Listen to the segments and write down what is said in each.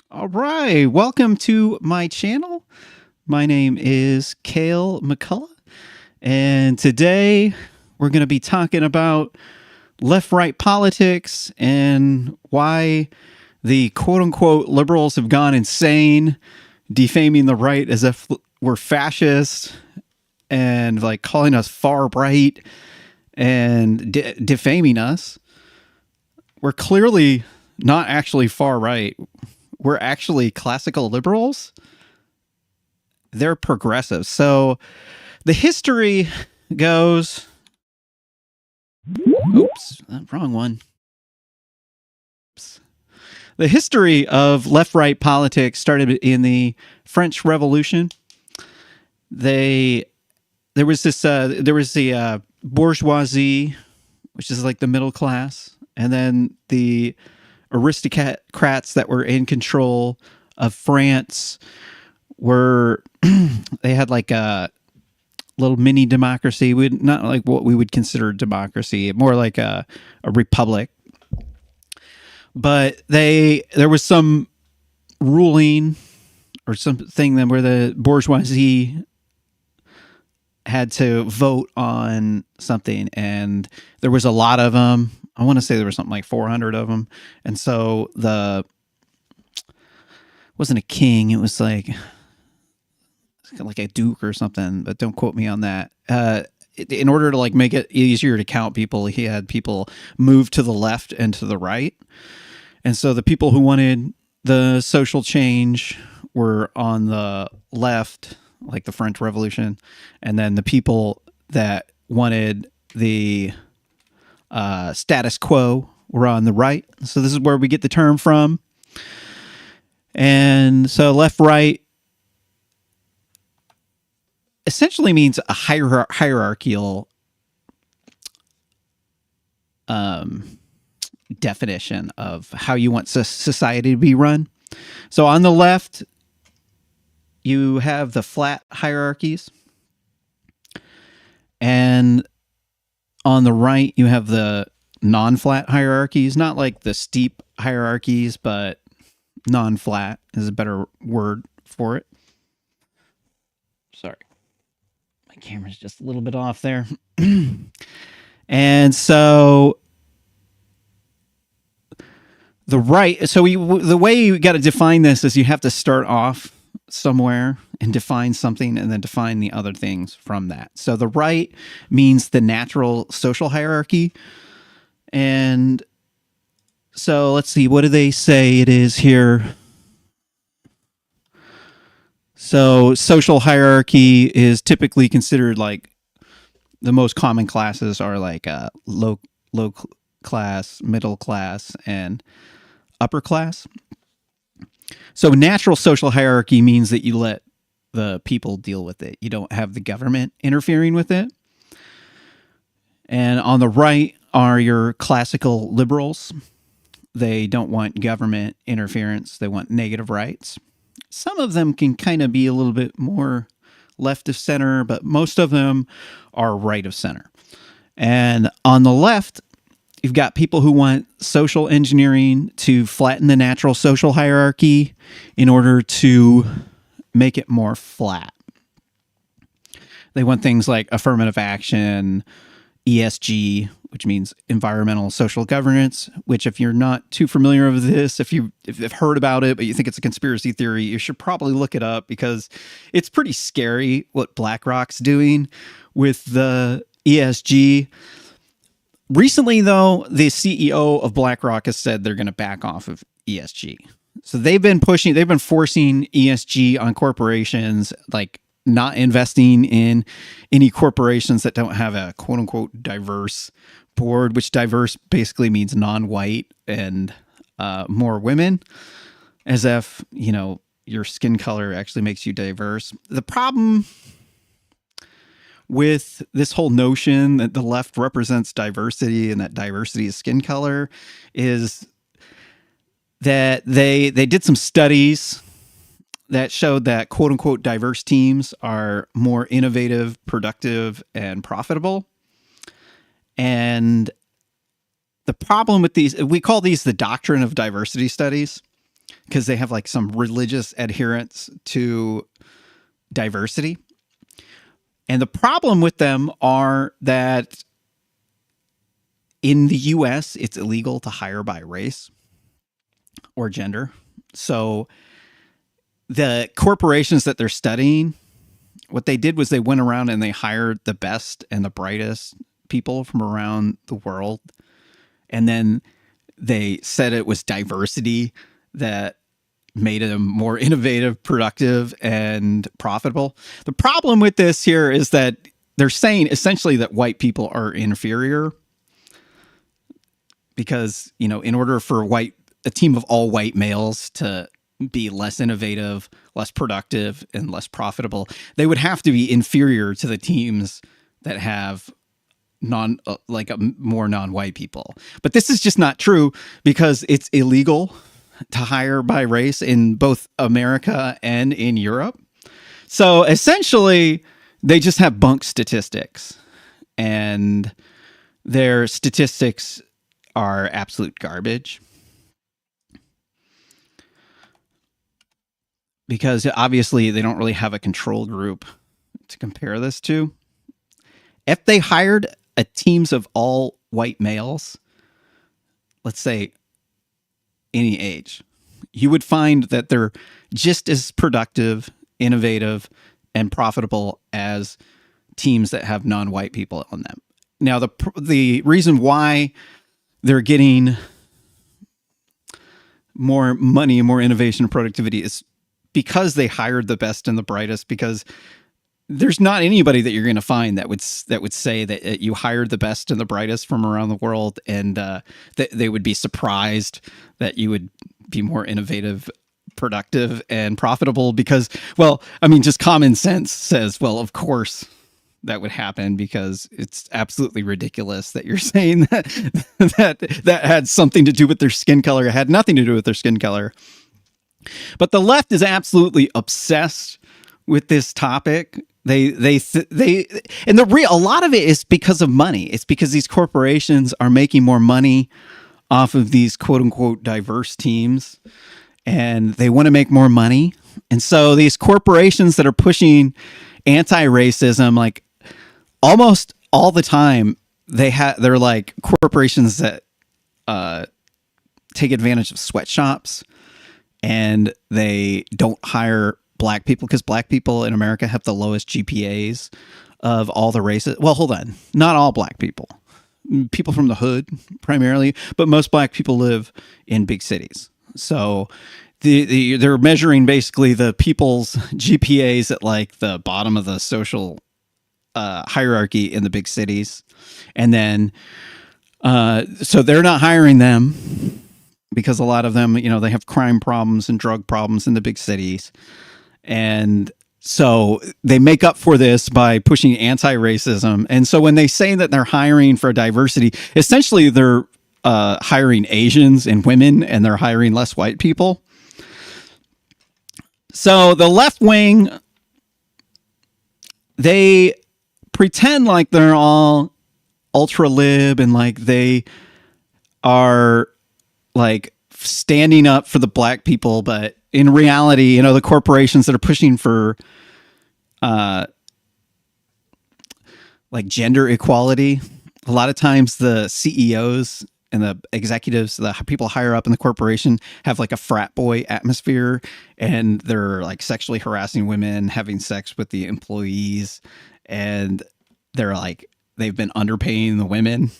All right, welcome to my channel. My name is Cale McCullough, and today we're going to be talking about left-right politics and why the quote-unquote liberals have gone insane, defaming the right as if we're fascists and like calling us far right and defaming us. We're clearly not actually far right. We're actually classical liberals. They're progressive. So the history goes, oops, wrong one. Oops. The history of left-right politics started in the French Revolution. There was the bourgeoisie, which is like the middle class, and then the aristocrats that were in control of France were they had like a little mini democracy. Not like what we would consider democracy, more like a republic. But there was some ruling or something that where the bourgeoisie had to vote on something, and there was a lot of them. I want to say there was something like 400 of them, and so wasn't a king. It was like a duke or something, but don't quote me on that. In order to like make it easier to count people, he had people move to the left and to the right, and so the people who wanted the social change were on the left, like the French Revolution, and then the people that wanted the status quo were on the right. So this is where we get the term from. And so left right essentially means a hierarchical definition of how you want society to be run. So on the left, you have the flat hierarchies, and on the right, you have the non-flat hierarchies, not like the steep hierarchies, but non-flat is a better word for it. Sorry. My camera's just a little bit off there. And so the way you got to define this is you have to start off somewhere and define something and then define the other things from that. So the right means the natural social hierarchy. And so let's see, what do they say it is here? So social hierarchy is typically considered like the most common classes are like low class, middle class, and upper class. So natural social hierarchy means that you let the people deal with it. You don't have the government interfering with it. And on the right are your classical liberals. They don't want government interference. They want negative rights. Some of them can kind of be a little bit more left of center, but most of them are right of center. And on the left, you've got people who want social engineering to flatten the natural social hierarchy in order to make it more flat. They want things like affirmative action, ESG, which means environmental social governance, which if you're not too familiar with this, if you've heard about it, but you think it's a conspiracy theory, you should probably look it up because it's pretty scary what BlackRock's doing with the ESG. Recently, though, the CEO of BlackRock has said they're going to back off of ESG. So they've been forcing ESG on corporations, like not investing in any corporations that don't have a quote unquote diverse board, which diverse basically means non-white and more women, as if, you know, your skin color actually makes you diverse. The problem with this whole notion that the left represents diversity and that diversity is skin color is that they did some studies that showed that quote unquote diverse teams are more innovative, productive, and profitable. And the problem with these, we call these the doctrine of diversity studies. because they have like some religious adherence to diversity. And the problem with them are that in the US, it's illegal to hire by race or gender. So the corporations that they're studying, what they did was they went around and they hired the best and the brightest people from around the world. And then they said it was diversity that made them more innovative, productive, and profitable. The problem with this here is that they're saying essentially that white people are inferior because, you know, in order for a team of all white males to be less innovative, less productive, and less profitable, they would have to be inferior to the teams that have more non-white people. But this is just not true because it's illegal to hire by race in both America and in Europe. So essentially, they just have bunk statistics, and their statistics are absolute garbage. Because obviously they don't really have a control group to compare this to. If they hired teams of all white males, let's say any age, you would find that they're just as productive, innovative, and profitable as teams that have non-white people on them. Now, the reason why they're getting more money and more innovation and productivity is because they hired the best and the brightest, because there's not anybody that you're going to find that would say that you hired the best and the brightest from around the world, and that they would be surprised that you would be more innovative, productive, and profitable. Because, well, I mean, just common sense says, well, of course that would happen, because it's absolutely ridiculous that you're saying that had something to do with their skin color. It had nothing to do with their skin color. But the left is absolutely obsessed with this topic. A lot of it is because of money. It's because these corporations are making more money off of these quote unquote diverse teams, and they want to make more money. And so these corporations that are pushing anti-racism, like almost all the time, they're like corporations that take advantage of sweatshops, and they don't hire black people because black people in America have the lowest GPAs of all the races. Well, hold on. Not all black people. People from the hood primarily, but most black people live in big cities. So they're measuring basically the people's GPAs at like the bottom of the social hierarchy in the big cities. And then, so they're not hiring them because a lot of them, you know, they have crime problems and drug problems in the big cities. And so they make up for this by pushing anti-racism. And so when they say that they're hiring for diversity, essentially they're hiring Asians and women, and they're hiring less white people. So the left wing, they pretend like they're all ultra lib and like they are like standing up for the black people, but in reality, you know, the corporations that are pushing for like gender equality, a lot of times the CEOs and the executives, the people higher up in the corporation, have like a frat boy atmosphere, and they're like sexually harassing women, having sex with the employees, and they're like, they've been underpaying the women.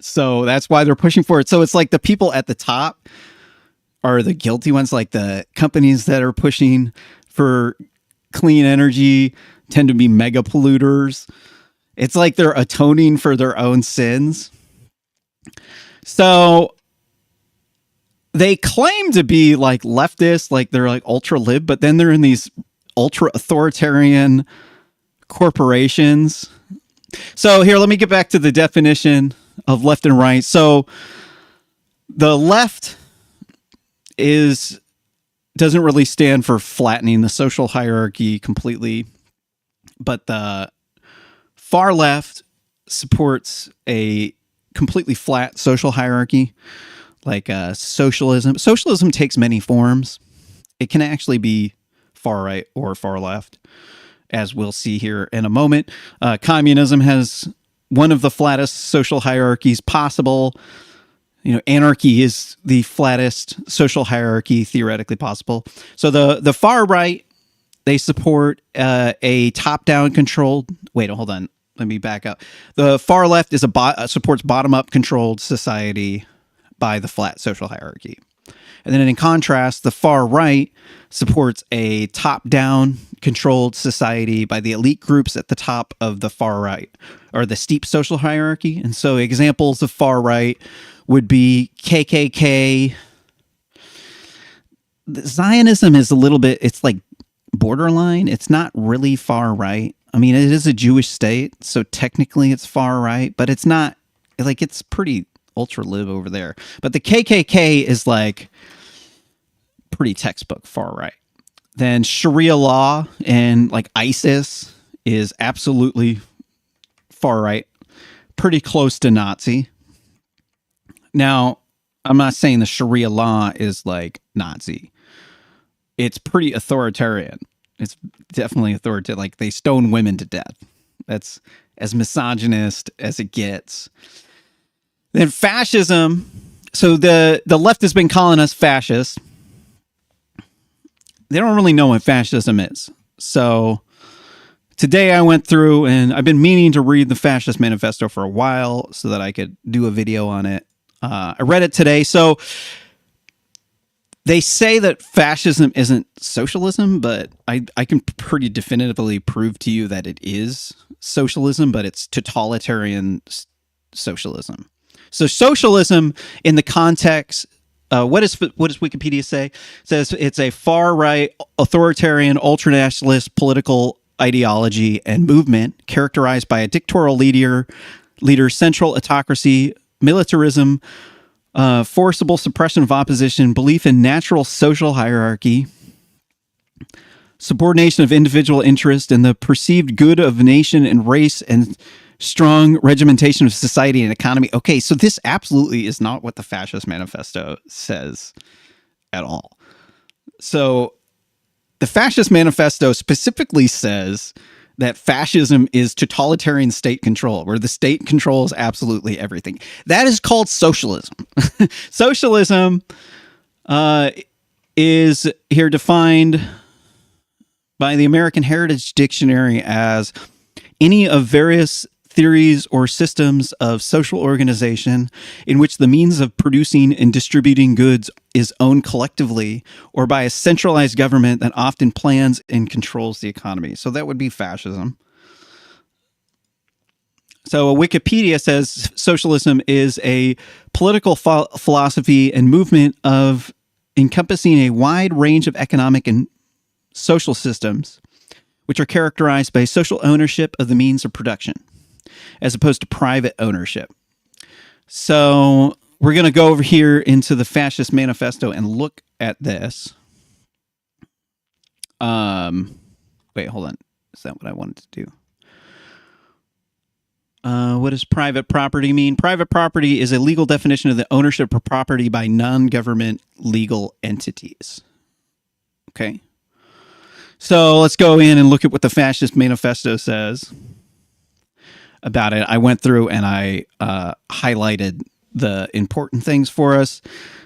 So that's why they're pushing for it. So it's like the people at the top are the guilty ones. Like the companies that are pushing for clean energy tend to be mega polluters. It's like they're atoning for their own sins. So they claim to be like leftist, like they're like ultra lib, but then they're in these ultra authoritarian corporations. So here, let me get back to the definition of left and right. So the left doesn't really stand for flattening the social hierarchy completely, but the far left supports a completely flat social hierarchy. like socialism. Socialism takes many forms. It can actually be far right or far left, as we'll see here in a moment. Communism has one of the flattest social hierarchies possible. Anarchy is the flattest social hierarchy theoretically possible. So the far right, they support a top-down controlled. Wait, hold on. Let me back up. The far left is supports bottom-up controlled society by the flat social hierarchy. And then in contrast, the far right supports a top-down controlled society by the elite groups at the top of the far right, or the steep social hierarchy. And so examples of far right would be KKK. Zionism is a little bit, it's like borderline. It's not really far right. I mean, it is a Jewish state, so technically it's far right, but it's not, like, it's pretty ultra-lib over there. But the KKK is like pretty textbook far right. Then Sharia law and like ISIS is absolutely far right, pretty close to Nazi. Now, I'm not saying the Sharia law is like Nazi. It's pretty authoritarian. It's definitely authoritarian. Like, they stone women to death. That's as misogynist as it gets. Then fascism. So the left has been calling us fascists. They don't really know what fascism is. So today I went through, and I've been meaning to read the Fascist Manifesto for a while so that I could do a video on it. I read it today. So they say that fascism isn't socialism, but I can pretty definitively prove to you that it is socialism, but it's totalitarian socialism. So socialism in the context, what does Wikipedia say? It says it's a far-right, authoritarian, ultranationalist political ideology and movement characterized by a dictatorial leader, central autocracy, militarism, forcible suppression of opposition, belief in natural social hierarchy, subordination of individual interest, and the perceived good of nation and race, and strong regimentation of society and economy. Okay, so this absolutely is not what the Fascist Manifesto says at all. So the Fascist Manifesto specifically says that fascism is totalitarian state control, where the state controls absolutely everything. That is called socialism. Socialism is here defined by the American Heritage Dictionary as any of various theories or systems of social organization in which the means of producing and distributing goods is owned collectively or by a centralized government that often plans and controls the economy. So that would be fascism. So Wikipedia says socialism is a political philosophy and movement of encompassing a wide range of economic and social systems, which are characterized by social ownership of the means of production, as opposed to private ownership. So we're going to go over here into the Fascist Manifesto and look at this. Wait, hold on. Is that what I wanted to do? What does private property mean? Private property is a legal definition of the ownership of property by non-government legal entities. Okay. So let's go in and look at what the Fascist Manifesto says about it. I went through and I highlighted the important things for us.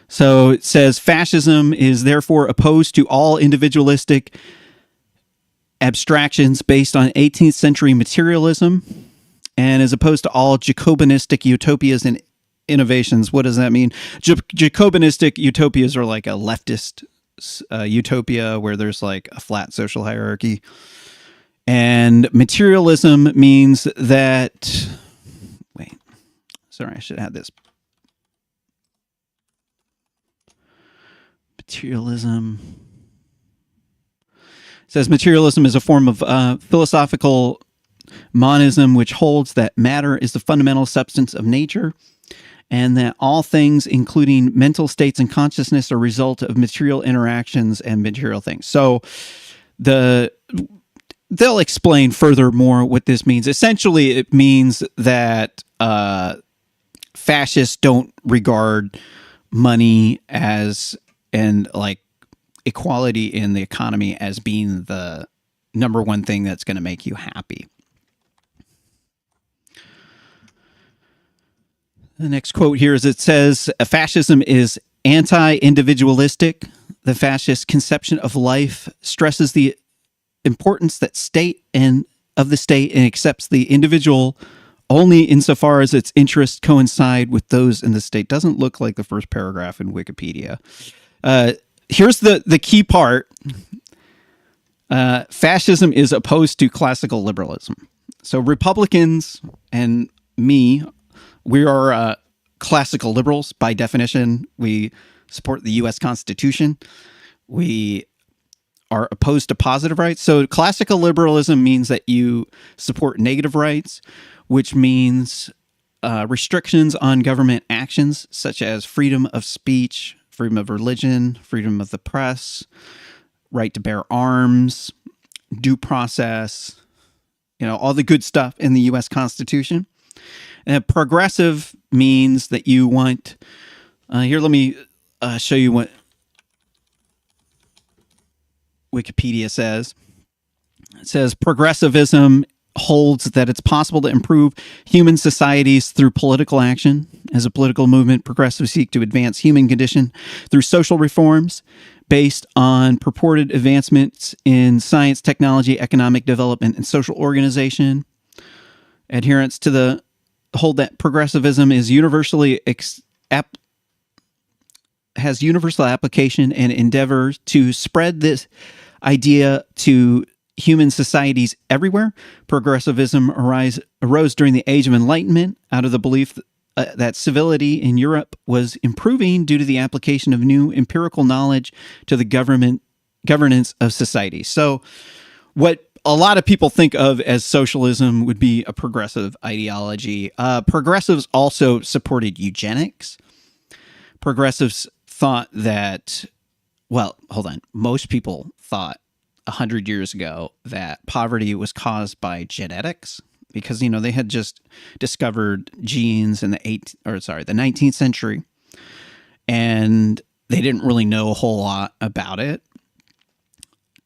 So it says fascism is therefore opposed to all individualistic abstractions based on 18th century materialism and is opposed to all Jacobinistic utopias and innovations. What does that mean? Jacobinistic utopias are like a leftist utopia where there's like a flat social hierarchy. And materialism means that, wait, sorry, I should have this. Materialism. It says materialism is a form of philosophical monism which holds that matter is the fundamental substance of nature and that all things, including mental states and consciousness, are a result of material interactions and material things. So they'll explain furthermore what this means. Essentially, it means that fascists don't regard money as and like equality in the economy as being the number one thing that's going to make you happy. The next quote here is it says, fascism is anti-individualistic. The fascist conception of life stresses the importance that state and of the state and accepts the individual only insofar as its interests coincide with those in the state. Doesn't look like the first paragraph in Wikipedia. Here's the key part. Fascism is opposed to classical liberalism. So Republicans and me, we are classical liberals by definition. We support the U.S. Constitution. We are opposed to positive rights. So classical liberalism means that you support negative rights, which means restrictions on government actions such as freedom of speech, freedom of religion, freedom of the press, right to bear arms, due process, all the good stuff in the U.S. Constitution. And progressive means that you want, here, let me show you what Wikipedia says. It says progressivism holds that it's possible to improve human societies through political action. As a political movement, progressives seek to advance human condition through social reforms based on purported advancements in science, technology, economic development, and social organization. Adherents to the hold that progressivism is universally has universal application and endeavor to spread this idea to human societies everywhere. Progressivism arose during the Age of Enlightenment out of the belief that civility in Europe was improving due to the application of new empirical knowledge to the governance of society. So what a lot of people think of as socialism would be a progressive ideology. Progressives also supported eugenics. Progressives thought that, most people thought 100 years ago that poverty was caused by genetics because, they had just discovered genes in the 19th century, and they didn't really know a whole lot about it.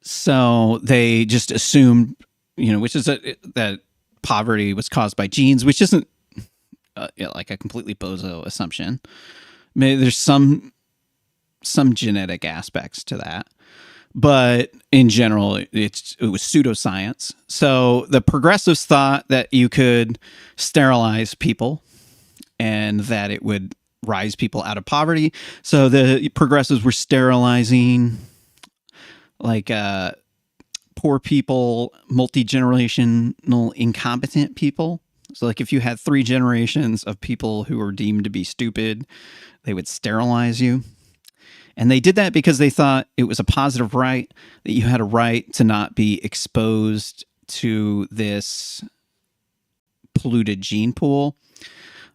So they just assumed, which is that poverty was caused by genes, which isn't like a completely bozo assumption. Maybe there's some genetic aspects to that, but in general, it was pseudoscience. So the progressives thought that you could sterilize people and that it would rise people out of poverty. So the progressives were sterilizing poor people, multi-generational incompetent people. So if you had 3 generations of people who were deemed to be stupid, they would sterilize you. And they did that because they thought it was a positive right, that you had a right to not be exposed to this polluted gene pool.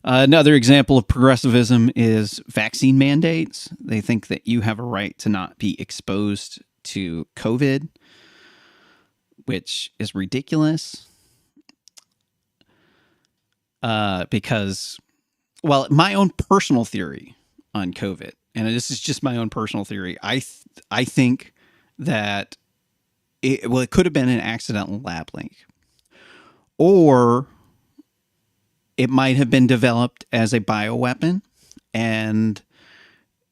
Another example of progressivism is vaccine mandates. They think that you have a right to not be exposed to COVID, which is ridiculous. Because, my own personal theory on COVID, and this is just my own personal theory, I think that it could have been an accidental lab leak, or it might have been developed as a bioweapon, and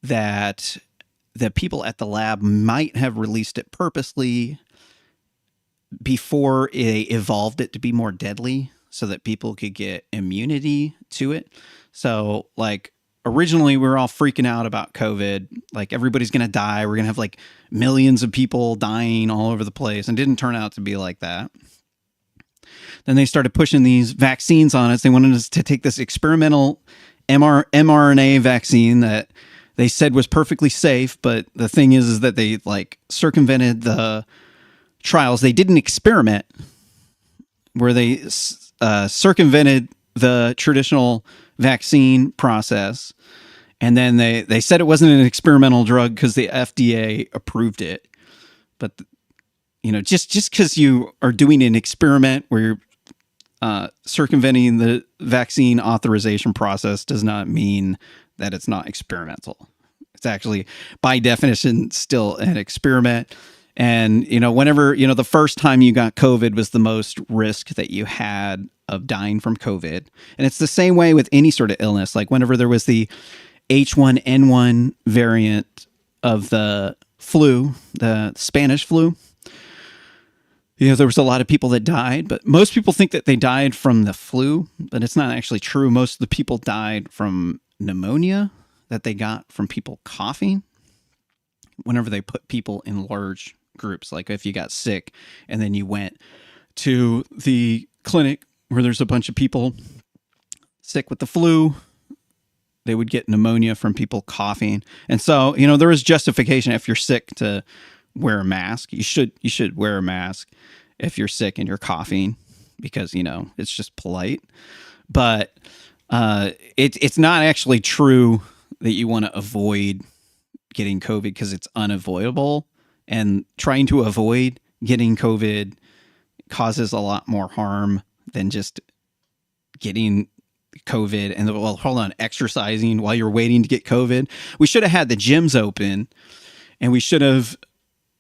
that the people at the lab might have released it purposely before they evolved it to be more deadly so that people could get immunity to it. So originally we were all freaking out about COVID, everybody's going to die. We're going to have millions of people dying all over the place. And it didn't turn out to be like that. Then they started pushing these vaccines on us. They wanted us to take this experimental mRNA vaccine that they said was perfectly safe. But the thing is that they circumvented the trials. They didn't experiment, where they circumvented the traditional vaccine process. And then they said it wasn't an experimental drug because the FDA approved it. But, just because you are doing an experiment where you're circumventing the vaccine authorization process does not mean that it's not experimental. It's actually, by definition, still an experiment. And, whenever, the first time you got COVID was the most risk that you had of dying from COVID. And it's the same way with any sort of illness. Like whenever there was the H1N1 variant of the flu, the Spanish flu, there was a lot of people that died, but most people think that they died from the flu, but it's not actually true. Most of the people died from pneumonia that they got from people coughing whenever they put people in large groups. Like if you got sick and then you went to the clinic where there's a bunch of people sick with the flu, they would get pneumonia from people coughing. And so, there is justification if you're sick to wear a mask. You should wear a mask if you're sick and you're coughing because, it's just polite. But it's not actually true that you want to avoid getting COVID because it's unavoidable. And trying to avoid getting COVID causes a lot more harm than just getting COVID and exercising while you're waiting to get COVID. We should have had the gyms open and we should have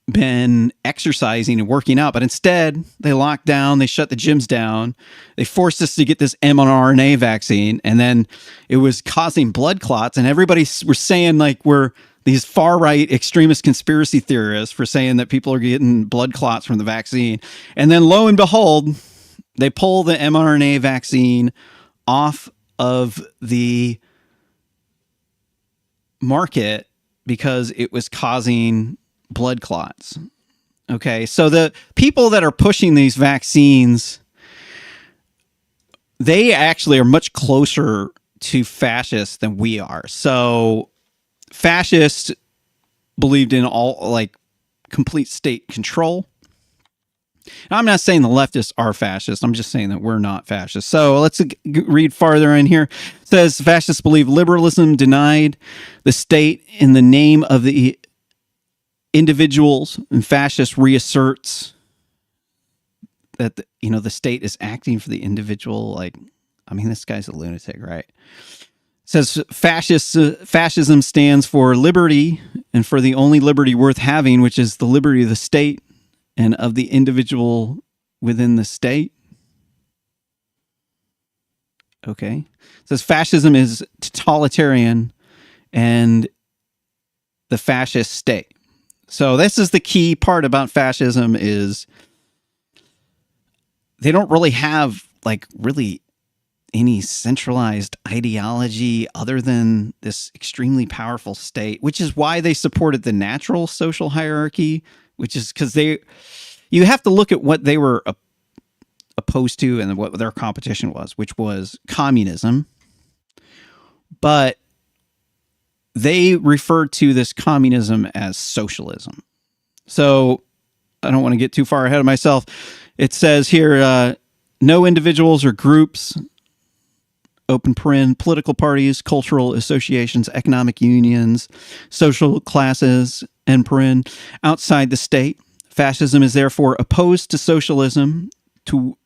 been exercising and working out, but instead they locked down, they shut the gyms down, they forced us to get this mRNA vaccine, and then it was causing blood clots, and everybody was saying like we're these far-right extremist conspiracy theorists for saying that people are getting blood clots from the vaccine. And then lo and behold, they pull the mRNA vaccine off of the market because it was causing blood clots. Okay, so the people that are pushing these vaccines, they actually are much closer to fascists than we are. So fascists believed in all complete state control. Now, I'm not saying the leftists are fascists. I'm just saying that we're not fascists. So let's read farther in here. It says fascists believe liberalism denied the state in the name of the individuals, and fascist reasserts that the state is acting for the individual. This guy's a lunatic, right? It says fascism stands for liberty and for the only liberty worth having, which is the liberty of the state and of the individual within the state. Okay. It says fascism is totalitarian and the fascist state. So this is the key part about fascism is they don't really have really any centralized ideology other than this extremely powerful state, which is why they supported the natural social hierarchy, which is because you have to look at what they were opposed to and what their competition was, which was communism. But they referred to this communism as socialism. So I don't want to get too far ahead of myself. It says here, no individuals or groups, open paren, political parties, cultural associations, economic unions, social classes, end paren, outside the state. Fascism is therefore opposed to socialism, to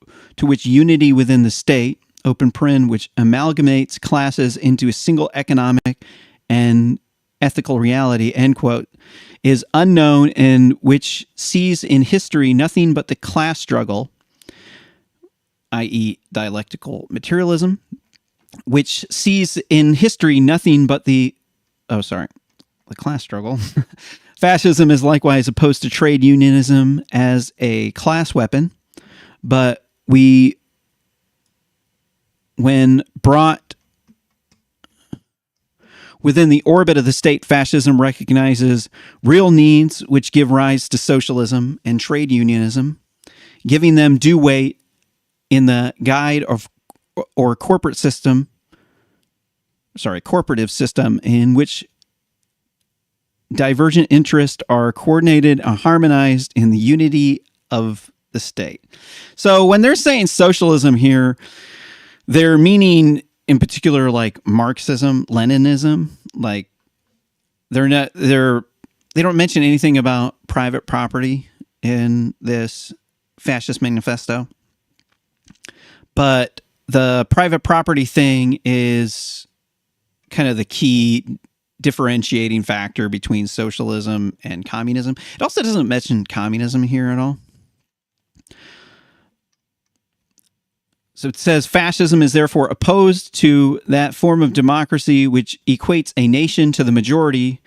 which unity within the state, open paren, which amalgamates classes into a single economic and ethical reality, end quote, is unknown and which sees in history nothing but the class struggle, i.e. dialectical materialism, which sees in history nothing but the class struggle. Fascism is likewise opposed to trade unionism as a class weapon, but when brought within the orbit of the state, fascism recognizes real needs which give rise to socialism and trade unionism, giving them due weight in the guide or corporative system in which divergent interests are coordinated and harmonized in the unity of the state. So when they're saying socialism here, they're meaning in particular Marxism, Leninism. They don't mention anything about private property in this fascist manifesto. But the private property thing is kind of the key differentiating factor between socialism and communism. It also doesn't mention communism here at all. So it says fascism is therefore opposed to that form of democracy which equates a nation to the majority,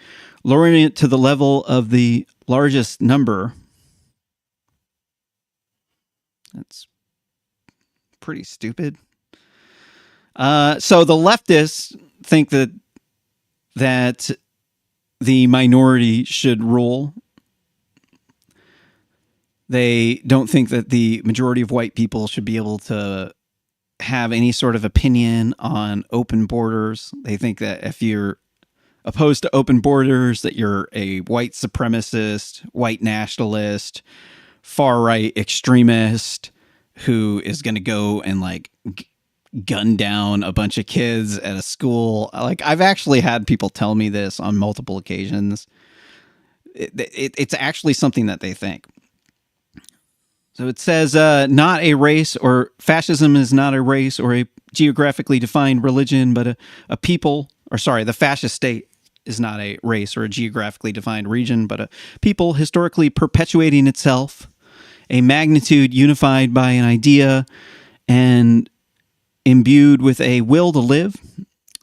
lowering it to the level of the largest number. That's pretty stupid. So the leftists think that the minority should rule. They don't think that the majority of white people should be able to have any sort of opinion on open borders. They think that if you're opposed to open borders, that you're a white supremacist, white nationalist, far-right extremist who is going to go and like gun down a bunch of kids at a school. Like, I've actually had people tell me this on multiple occasions. It's actually something that they think. So it says, not a race, or fascism is not a race or a geographically defined religion, but a people, or sorry, the fascist state is not a race or a geographically defined region, but a people historically perpetuating itself, a magnitude unified by an idea and imbued with a will to live,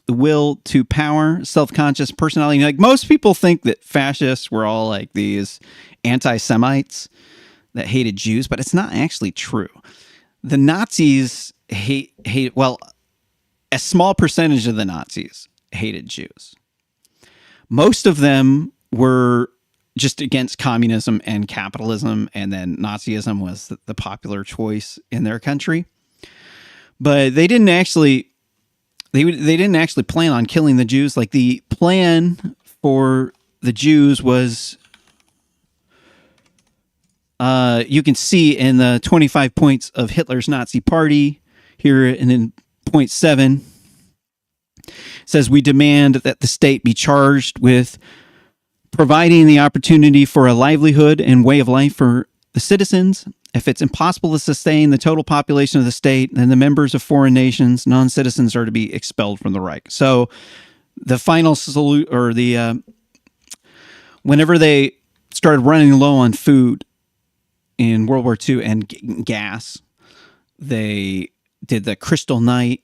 the will to power, self-conscious personality. Like, most people think that fascists were all like these anti-Semites that hated Jews, but it's not actually true. The Nazis hate well, a small percentage of the Nazis hated Jews. Most of them were just against communism and capitalism, and then Nazism was the popular choice in their country. But they didn't actually plan on killing the Jews. Like, the plan for the Jews was, you can see in the 25 points of Hitler's Nazi Party here, and in point 7, it says, we demand that the state be charged with providing the opportunity for a livelihood and way of life for the citizens. If it's impossible to sustain the total population of the state, then the members of foreign nations, non-citizens, are to be expelled from the Reich. So the final salute, or whenever they started running low on food in World War II and gas, they did the Crystal Night,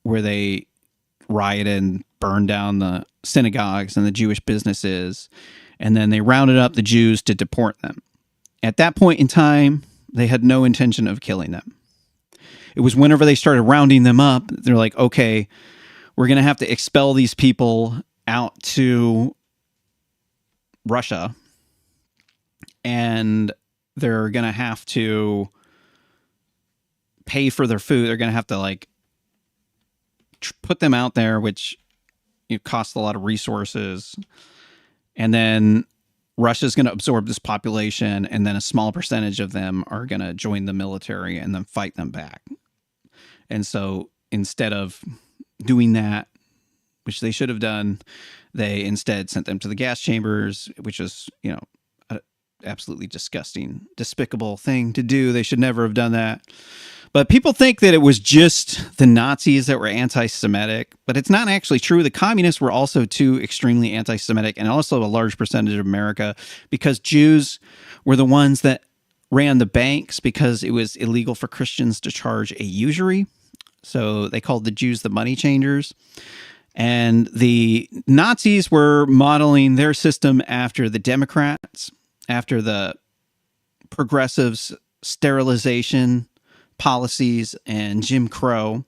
where they rioted and burned down the synagogues and the Jewish businesses, and then they rounded up the Jews to deport them. At that point in time, they had no intention of killing them. It was whenever they started rounding them up, they're like, okay, we're going to have to expel these people out to Russia, and they're going to have to pay for their food. They're going to have to like put them out there, which costs a lot of resources. And then Russia's going to absorb this population, and then a small percentage of them are going to join the military and then fight them back. And so instead of doing that, which they should have done, they instead sent them to the gas chambers, which is, an absolutely disgusting, despicable thing to do. They should never have done that. But people think that it was just the Nazis that were anti-Semitic, but it's not actually true. The communists were also too extremely anti-Semitic, and also a large percentage of America, because Jews were the ones that ran the banks, because it was illegal for Christians to charge a usury. So they called the Jews the money changers. And the Nazis were modeling their system after the Democrats, after the progressives' sterilization policies and Jim Crow.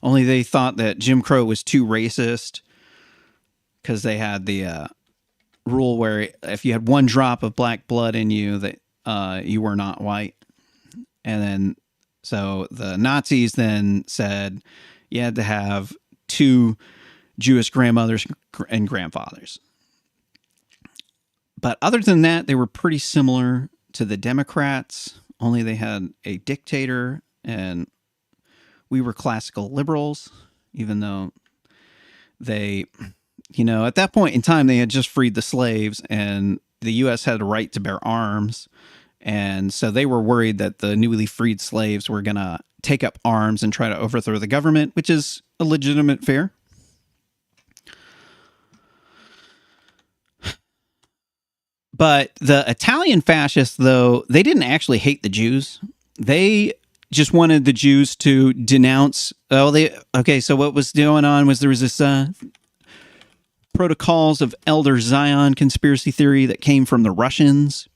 Only they thought that Jim Crow was too racist, because they had the rule where if you had one drop of black blood in you, that you were not white. And then so the Nazis then said you had to have 2 Jewish grandmothers and grandfathers. But other than that, they were pretty similar to the Democrats, only they had a dictator, and we were classical liberals, even though they, at that point in time, they had just freed the slaves, and the U.S. had a right to bear arms. And so they were worried that the newly freed slaves were going to take up arms and try to overthrow the government, which is a legitimate fear. But the Italian fascists, though, they didn't actually hate the Jews. They just wanted the Jews to denounce. So what was going on was there was this protocols of Elder Zion conspiracy theory that came from the Russians.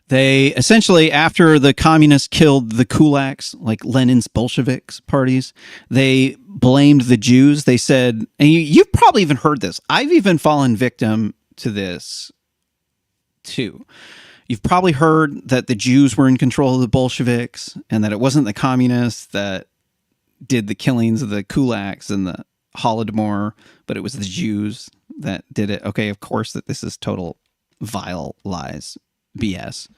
They essentially, after the communists killed the kulaks, like Lenin's Bolsheviks parties, they blamed the Jews. They said, and you've probably even heard this. I've even fallen victim to this too. You've probably heard that the Jews were in control of the Bolsheviks and that it wasn't the communists that did the killings of the kulaks and the Holodomor, but it was the Jews that did it. Okay, of course that this is total vile lies, BS.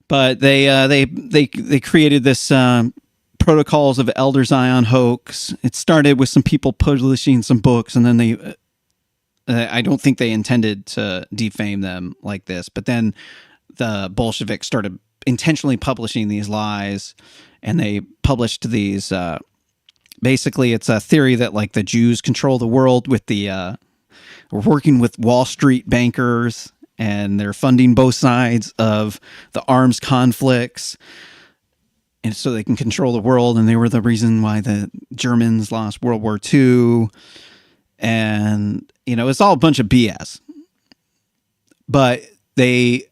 But they created this protocols of Elder Zion hoax. It started with some people publishing some books, and then I don't think they intended to defame them like this, but then the Bolsheviks started intentionally publishing these lies, and they published these. Basically, it's a theory that like the Jews control the world with we're working with Wall Street bankers, and they're funding both sides of the arms conflicts, and so they can control the world. And they were the reason why the Germans lost World War II. And, it's all a bunch of BS. But they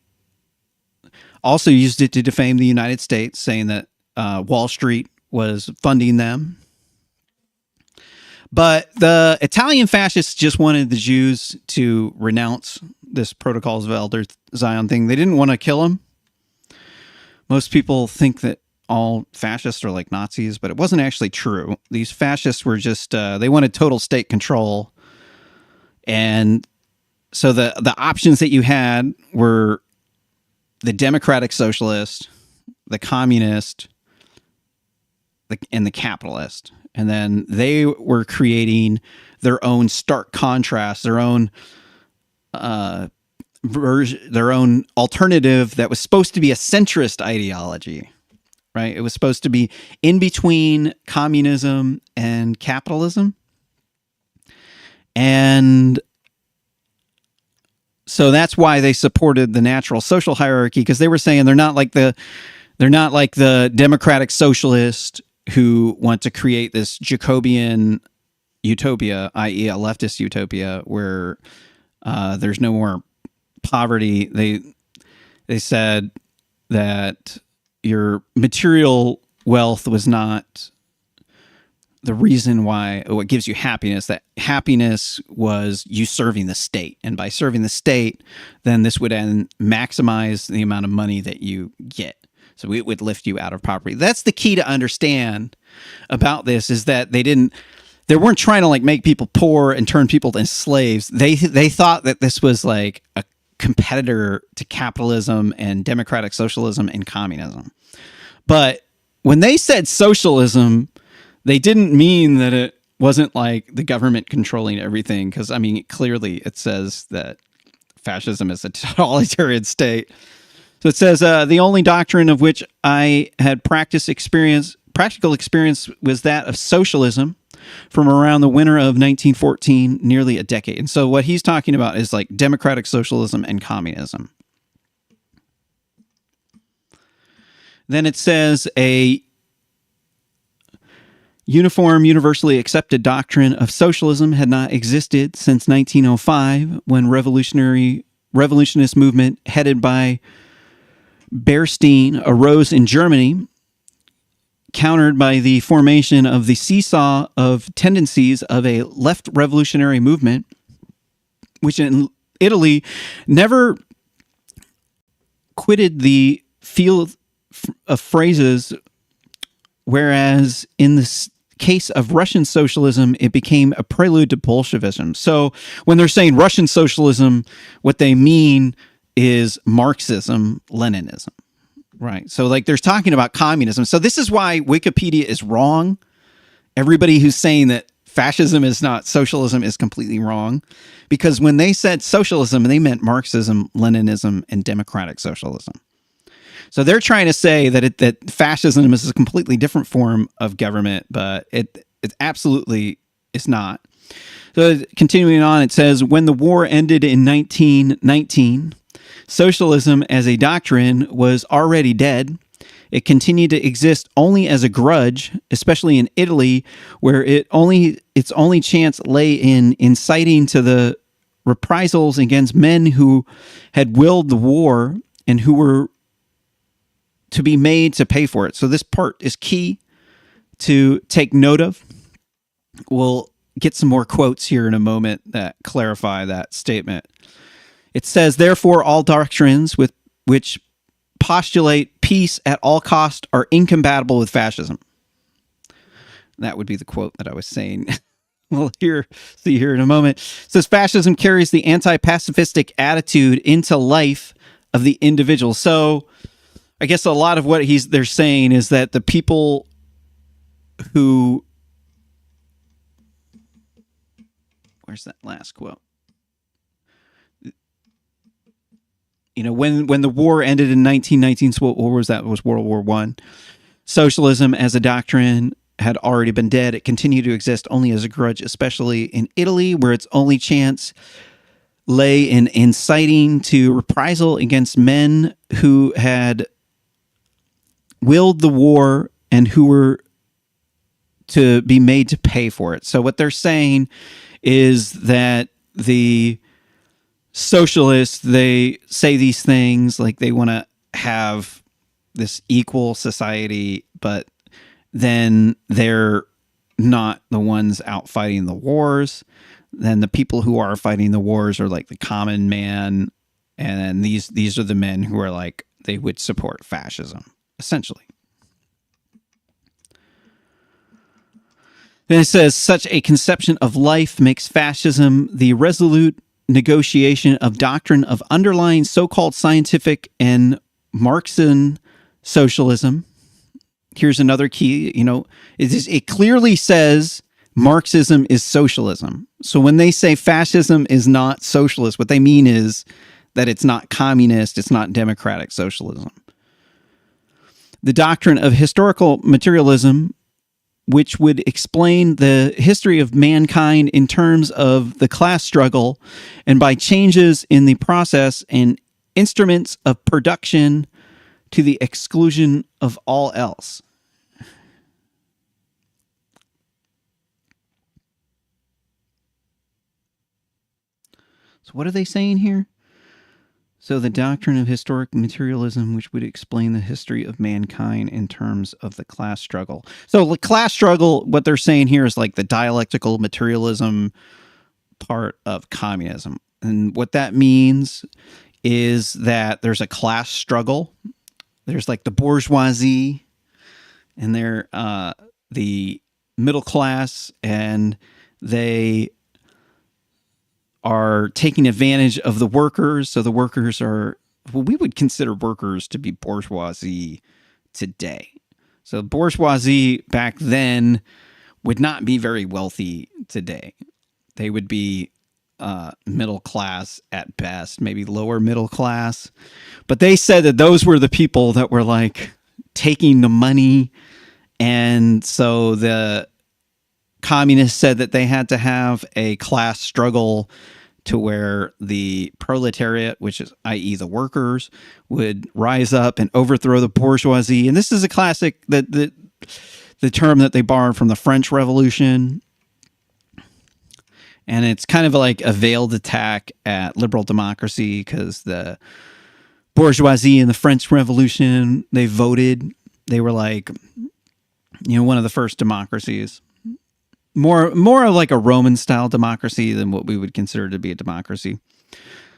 also used it to defame the United States, saying that Wall Street was funding them. But the Italian fascists just wanted the Jews to renounce this Protocols of Elder Zion thing. They didn't want to kill them. Most people think that all fascists are like Nazis, but it wasn't actually true. These fascists were just, they wanted total state control. And so the options that you had were the democratic socialist, the communist, and the capitalist. And then they were creating their own stark contrast, their own version, their own alternative that was supposed to be a centrist ideology, right? It was supposed to be in between communism and capitalism. And so that's why they supported the natural social hierarchy, because they were saying they're not like the democratic socialist who want to create this Jacobian utopia, i.e. a leftist utopia where there's no more poverty. They said that your material wealth was not the reason why, what gives you happiness, that happiness was you serving the state. And by serving the state, then this would maximize the amount of money that you get. So it would lift you out of poverty. That's the key to understand about this, is that they weren't trying to like make people poor and turn people into slaves. They thought that this was like a competitor to capitalism and democratic socialism and communism. But when they said socialism, they didn't mean that it wasn't like the government controlling everything. Because, I mean, clearly it says that fascism is a totalitarian state. So it says, the only doctrine of which I had practical experience was that of socialism from around the winter of 1914, nearly a decade. And so what he's talking about is like democratic socialism and communism. Then it says a uniform, universally accepted doctrine of socialism had not existed since 1905, when revolutionist movement headed by Beerstein arose in Germany, countered by the formation of the seesaw of tendencies of a left revolutionary movement, which in Italy never quitted the field of phrases, whereas in the case of Russian socialism, it became a prelude to Bolshevism. So when they're saying Russian socialism, what they mean is Marxism, Leninism, right? So like they're talking about communism. So this is why Wikipedia is wrong. Everybody who's saying that fascism is not socialism is completely wrong, because when they said socialism, they meant Marxism, Leninism, and democratic socialism. So they're trying to say that fascism is a completely different form of government, but it absolutely is not. So continuing on, it says, when the war ended in 1919, socialism as a doctrine was already dead. It continued to exist only as a grudge, especially in Italy, where its only chance lay in inciting to the reprisals against men who had willed the war and who were to be made to pay for it. So this part is key to take note of. We'll get some more quotes here in a moment that clarify that statement. It says, therefore, all doctrines with which postulate peace at all cost are incompatible with fascism. That would be the quote that I was saying. We'll see here in a moment. It says fascism carries the anti-pacifistic attitude into life of the individual. So I guess a lot of what they're saying is that the people who, where's that last quote? You know, when the war ended in 1919, so what was that? It was World War I. Socialism as a doctrine had already been dead. It continued to exist only as a grudge, especially in Italy, where its only chance lay in inciting to reprisal against men who had willed the war and who were to be made to pay for it. So what they're saying is that the socialists, they say these things like they want to have this equal society, but then they're not the ones out fighting the wars. Then the people who are fighting the wars are like the common man, and these are the men who are like, they would support fascism, essentially. Then it says, such a conception of life makes fascism the resolute negotiation of doctrine of underlying so-called scientific and Marxian socialism. Here's another key, it clearly says Marxism is socialism. So when they say fascism is not socialist, what they mean is that it's not communist, it's not democratic socialism. The doctrine of historical materialism, which would explain the history of mankind in terms of the class struggle and by changes in the process and instruments of production to the exclusion of all else. So what are they saying here? So the doctrine of historic materialism, which would explain the history of mankind in terms of the class struggle. So the class struggle, what they're saying here is like the dialectical materialism part of communism. And what that means is that there's a class struggle. There's like the bourgeoisie, and they're the middle class, and they are taking advantage of the workers. So the workers are, well, we would consider workers to be bourgeoisie today. So bourgeoisie back then would not be very wealthy today. They would be middle class at best, maybe lower middle class. But they said that those were the people that were like taking the money. And so the communists said that they had to have a class struggle to where the proletariat, which is i.e. the workers, would rise up and overthrow the bourgeoisie. And this is a classic, the term that they borrowed from the French Revolution. And it's kind of like a veiled attack at liberal democracy, because the bourgeoisie in the French Revolution, they voted. They were like, one of the first democracies. More of like a Roman style democracy than what we would consider to be a democracy.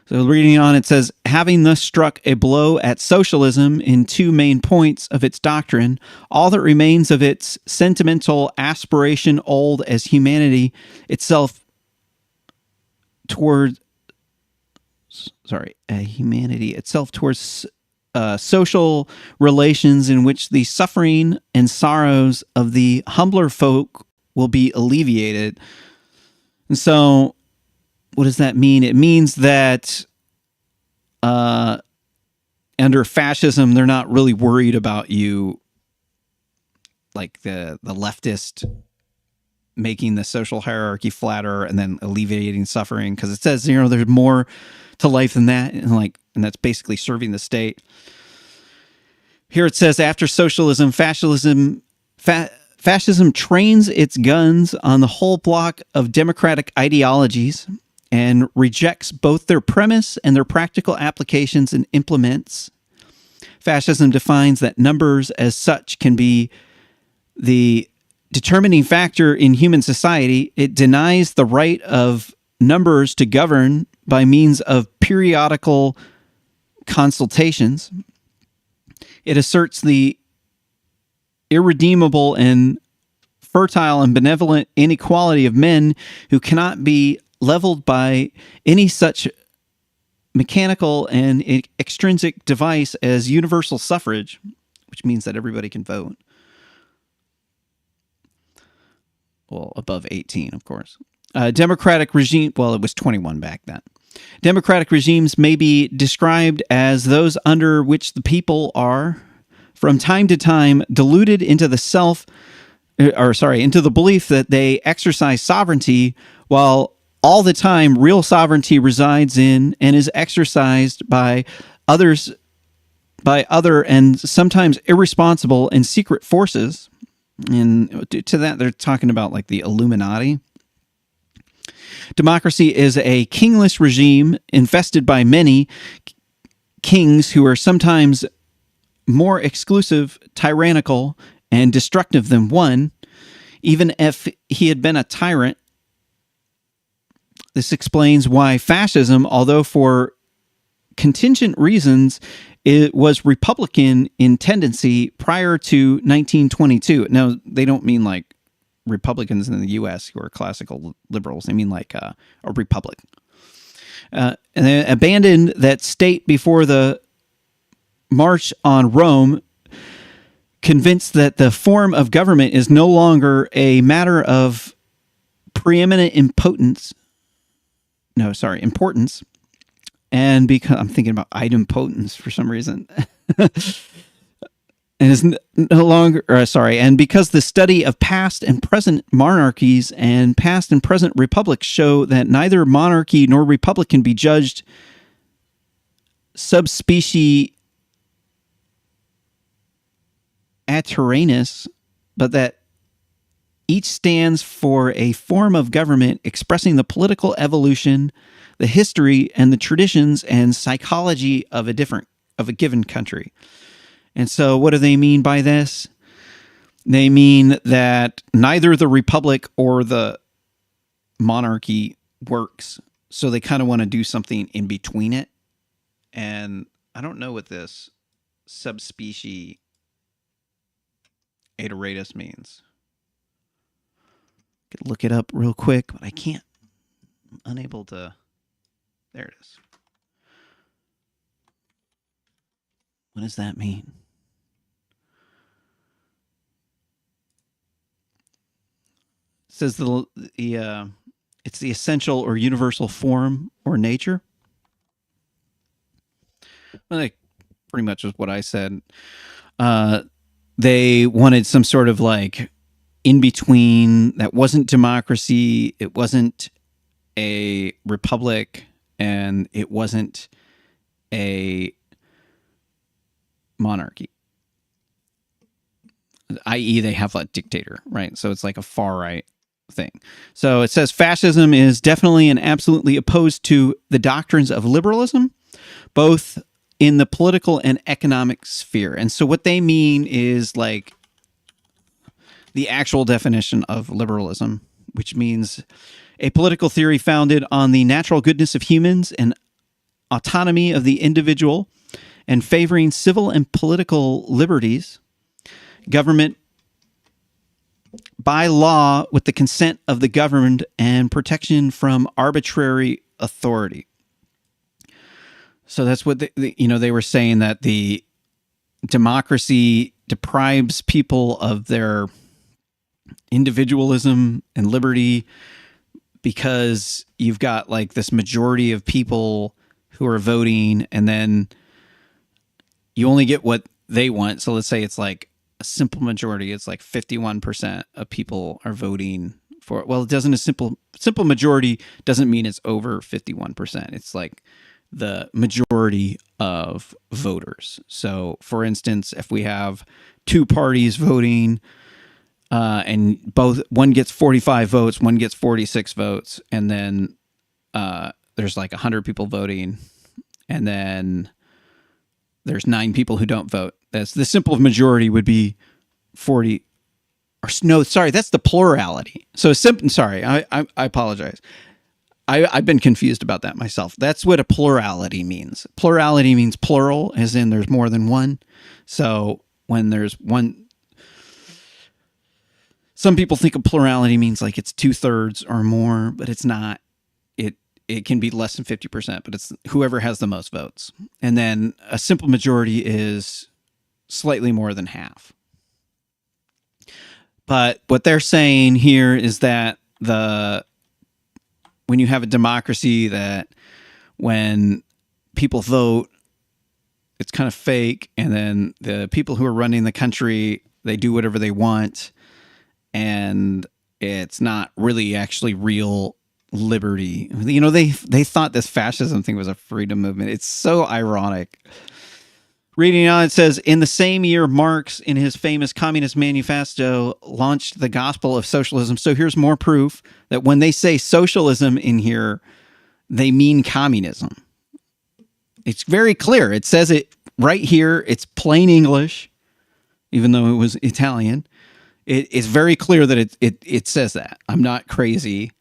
So reading on, it says, having thus struck a blow at socialism in two main points of its doctrine, all that remains of its sentimental aspiration old as humanity itself towards social relations in which the suffering and sorrows of the humbler folk will be alleviated. And so what does that mean? It means that under fascism, they're not really worried about you, like the leftist making the social hierarchy flatter and then alleviating suffering, because it says, you know, there's more to life than that, and that's basically serving the state. Here it says, after socialism, fascism trains its guns on the whole block of democratic ideologies and rejects both their premise and their practical applications and implements. Fascism defines that numbers as such can be the determining factor in human society. It denies the right of numbers to govern by means of periodical consultations. It asserts the irredeemable and fertile and benevolent inequality of men who cannot be leveled by any such mechanical and extrinsic device as universal suffrage, which means that everybody can vote. Well, above 18, of course. Democratic regime, well, it was 21 back then. Democratic regimes may be described as those under which the people are, from time to time, deluded into the into the belief that they exercise sovereignty, while all the time real sovereignty resides in and is exercised by other and sometimes irresponsible and secret forces. And to that, they're talking about like the Illuminati. Democracy is a kingless regime infested by many kings who are sometimes more exclusive, tyrannical, and destructive than one, even if he had been a tyrant. This explains why fascism, although for contingent reasons, it was Republican in tendency prior to 1922. Now, they don't mean like Republicans in the U.S. who are classical liberals. They mean like a republic. And they abandoned that state before the March on Rome, convinced that the form of government is no longer a matter of preeminent importance. And because I'm thinking about idempotence for some reason. And is no longer, and because the study of past and present monarchies and past and present republics show that neither monarchy nor republic can be judged subspecie ateranis, but that each stands for a form of government expressing the political evolution, the history, and the traditions and psychology of a given country. And so what do they mean by this? They mean that neither the republic or the monarchy works. So they kind of want to do something in between it. And I don't know what this subspecie ateratus means. Could look it up real quick, but I can't. I'm unable to. There it is. What does that mean? It says it's the essential or universal form or nature. Well, that pretty much is what I said. They wanted some sort of like in between that wasn't democracy, it wasn't a republic, and it wasn't a monarchy. I.e., they have a dictator, right? So it's like a far right thing. So it says fascism is definitely and absolutely opposed to the doctrines of liberalism, both in the political and economic sphere. And so what they mean is like the actual definition of liberalism, which means a political theory founded on the natural goodness of humans and autonomy of the individual, and favoring civil and political liberties, government by law with the consent of the governed, and protection from arbitrary authority. So that's what they were saying, that the democracy deprives people of their individualism and liberty because you've got like this majority of people who are voting, and then you only get what they want. So let's say it's like a simple majority. It's like 51% of people are voting for, well, it doesn't, a simple majority doesn't mean it's over 51%. It's like the majority of voters. So for instance, if we have two parties voting, and one gets 45 votes, one gets 46 votes, and then there's like 100 people voting, and then there's 9 people who don't vote. That's the simple majority would be 40. Or no, sorry, that's the plurality. So sorry, I apologize. I've been confused about that myself. That's what a plurality means. Plurality means plural, as in there's more than one. So when there's one, some people think of plurality means like it's 2/3 or more, but it's not. It can be less than 50%, but it's whoever has the most votes. And then a simple majority is slightly more than half. But what they're saying here is that when you have a democracy, that when people vote, it's kind of fake, and then the people who are running the country, they do whatever they want, and it's not really actually real liberty. You know, they thought this fascism thing was a freedom movement. It's so ironic. Reading on, it says, in the same year, Marx, in his famous Communist Manifesto, launched the gospel of socialism. So here's more proof that when they say socialism in here, they mean communism. It's very clear. It says it right here. It's plain English, even though it was Italian. It's very clear that it says that. I'm not crazy.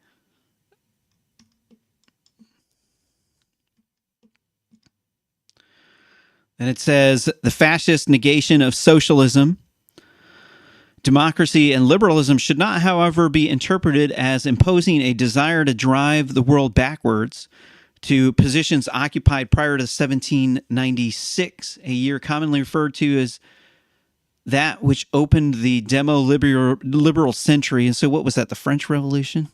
And it says, the fascist negation of socialism, democracy, and liberalism should not, however, be interpreted as imposing a desire to drive the world backwards to positions occupied prior to 1796, a year commonly referred to as that which opened the demo-liberal century. And so what was that, the French Revolution?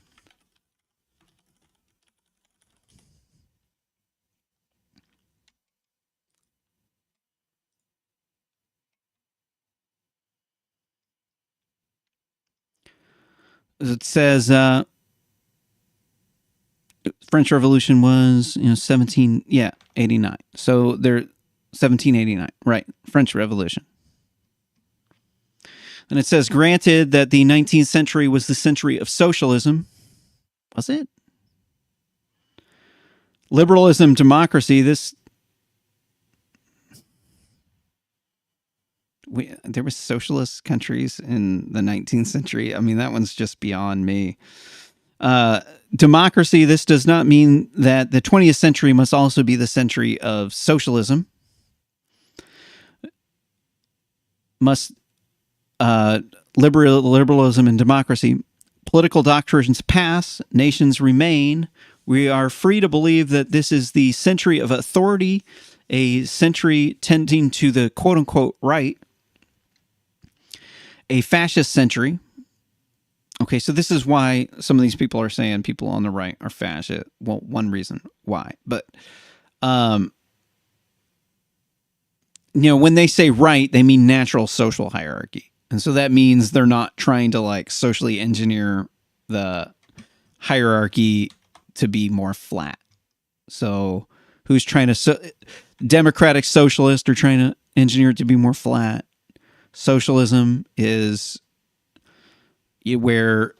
It says French Revolution was 89. So they're 1789, right? French Revolution. And it says, granted that the 19th century was the century of socialism. Was it? Liberalism, democracy, there was socialist countries in the 19th century. I mean, that one's just beyond me. Democracy, this does not mean that the 20th century must also be the century of socialism. Liberalism and democracy. Political doctrines pass, nations remain. We are free to believe that this is the century of authority, a century tending to the quote-unquote right, a fascist century. Okay, so this is why some of these people are saying people on the right are fascist. Well, one reason why. But, when they say right, they mean natural social hierarchy. And so that means they're not trying to like socially engineer the hierarchy to be more flat. So who's trying to... Democratic socialists are trying to engineer it to be more flat. Socialism is where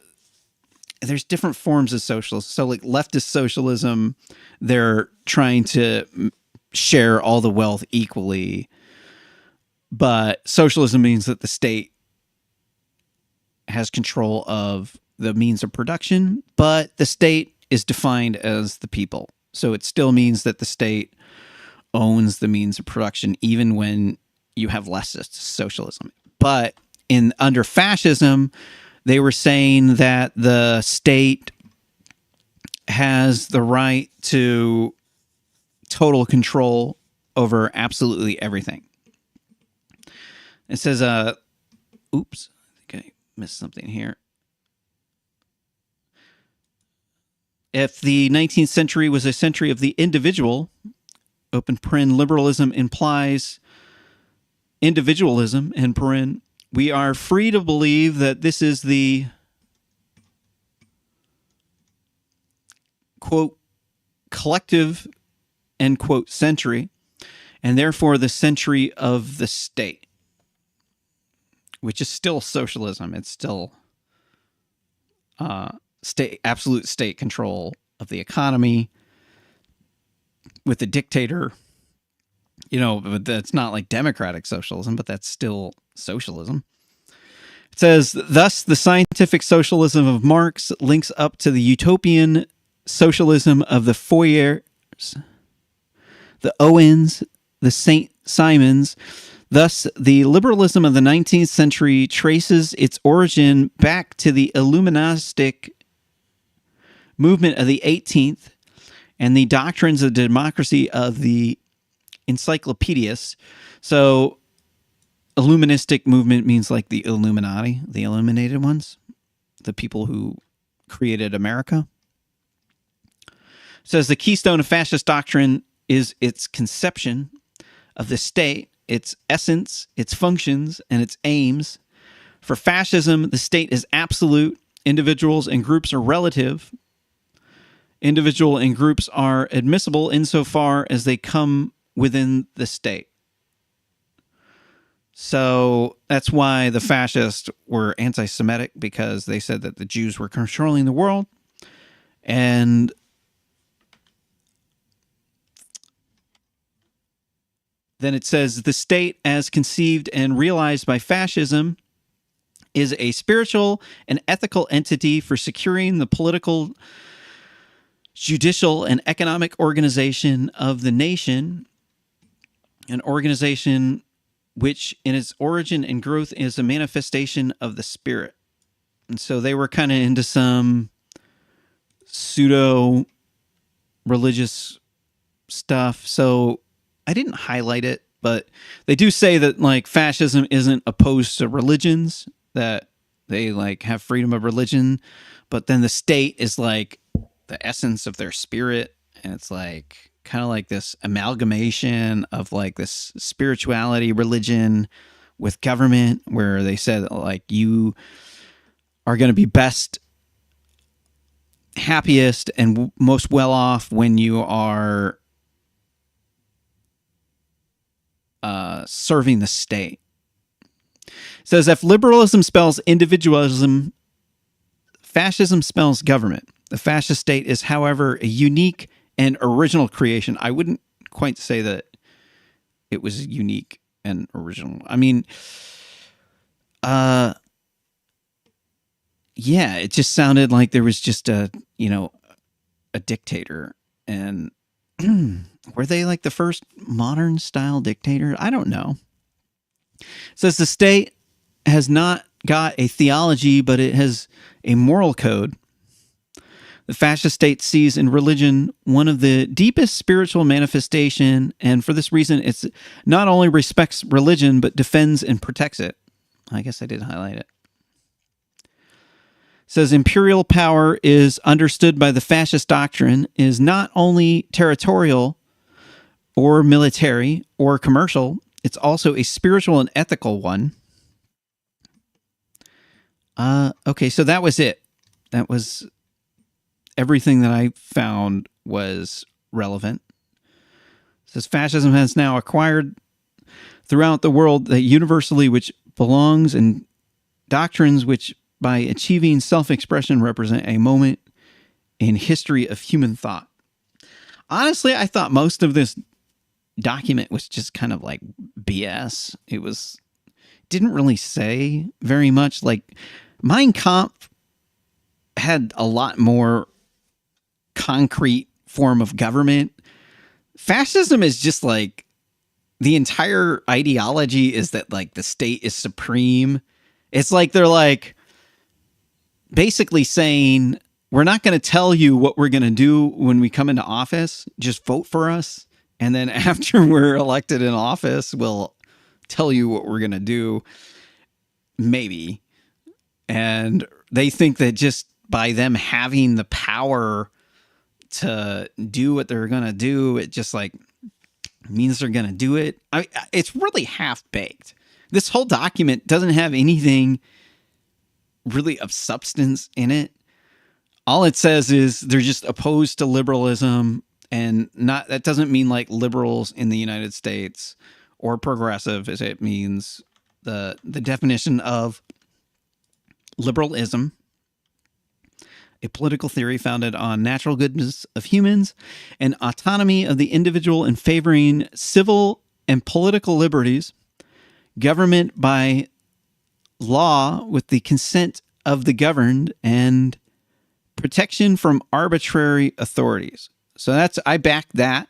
there's different forms of socialism. So like leftist socialism, they're trying to share all the wealth equally. But socialism means that the state has control of the means of production, but the state is defined as the people. So it still means that the state owns the means of production, even when you have leftist socialism. But under fascism, they were saying that the state has the right to total control over absolutely everything. It says, oops, I think I missed something here. If the 19th century was a century of the individual, open paren, liberalism implies individualism, end paren, we are free to believe that this is the quote, collective, end quote, century, and therefore the century of the state, which is still socialism. It's still absolute state control of the economy with the dictator. But that's not like democratic socialism, but that's still socialism. It says, thus, the scientific socialism of Marx links up to the utopian socialism of the Fouriers, the Owens, the St. Simons. Thus, the liberalism of the 19th century traces its origin back to the Illuministic movement of the 18th and the doctrines of democracy of the encyclopedists. So, Illuministic movement means like the Illuminati, the illuminated ones, the people who created America. It says the keystone of fascist doctrine is its conception of the state, its essence, its functions, and its aims. For fascism, the state is absolute. Individuals and groups are relative. Individual and groups are admissible insofar as they come within the state. So that's why the fascists were anti-Semitic, because they said that the Jews were controlling the world. And then it says the state as conceived and realized by fascism is a spiritual and ethical entity for securing the political, judicial, and economic organization of the nation, an organization which in its origin and growth is a manifestation of the spirit. And so they were kind of into some pseudo-religious stuff. So I didn't highlight it, but they do say that like fascism isn't opposed to religions, that they like have freedom of religion, but then the state is like the essence of their spirit. And it's like kind of like this amalgamation of like this spirituality, religion with government, where they said like you are going to be best, happiest, and most well off when you are serving the state. It says if liberalism spells individualism, fascism spells government. The fascist state is, however, a unique and original creation. I wouldn't quite say that it was unique and original. I mean, yeah, it just sounded like there was just a dictator. And were they like the first modern style dictator? I don't know. It says the state has not got a theology, but it has a moral code. The fascist state sees in religion one of the deepest spiritual manifestation, and for this reason, it's not only respects religion, but defends and protects it. I guess I did highlight it. It says imperial power is understood by the fascist doctrine is not only territorial or military or commercial, it's also a spiritual and ethical one. Okay, so that was it. That was everything that I found was relevant. It says fascism has now acquired throughout the world that universally which belongs and doctrines which by achieving self-expression represent a moment in history of human thought. Honestly, I thought most of this document was just kind of like BS. Didn't really say very much. Like Mein Kampf had a lot more concrete form of government. Fascism is just like the entire ideology is that like the state is supreme. It's like they're like basically saying, we're not going to tell you what we're going to do when we come into office. Just vote for us. And then after we're elected in office, we'll tell you what we're going to do. Maybe. And they think that just by them having the power to do what they're going to do, it just like means they're going to do it. It's really half-baked. This whole document doesn't have anything really of substance in it. All it says is they're just opposed to liberalism, and not that doesn't mean like liberals in the United States or progressive, as it means the definition of liberalism, a political theory founded on natural goodness of humans and autonomy of the individual in favoring civil and political liberties, government by law with the consent of the governed, and protection from arbitrary authorities. So I back that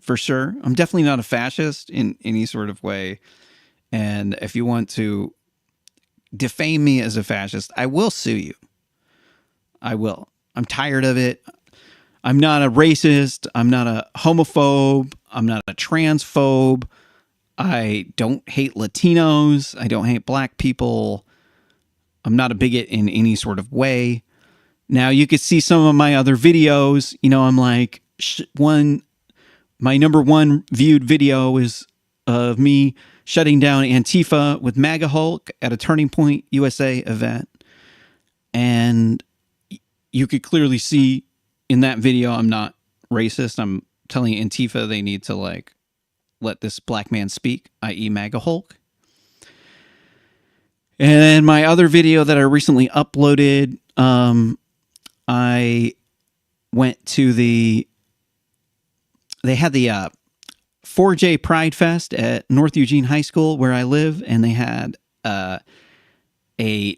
for sure. I'm definitely not a fascist in any sort of way. And if you want to defame me as a fascist, I will sue you. I will. I'm tired of it. I'm not a racist. I'm not a homophobe. I'm not a transphobe. I don't hate Latinos. I don't hate black people. I'm not a bigot in any sort of way. Now, you could see some of my other videos. You know, I'm like, my number one viewed video is of me shutting down Antifa with MAGA Hulk at a Turning Point USA event. And you could clearly see in that video I'm not racist. I'm telling Antifa they need to like let this black man speak, i.e. MAGA Hulk. And my other video that I recently uploaded, I went to they had the 4J Pride Fest at North Eugene High School where I live, and they had a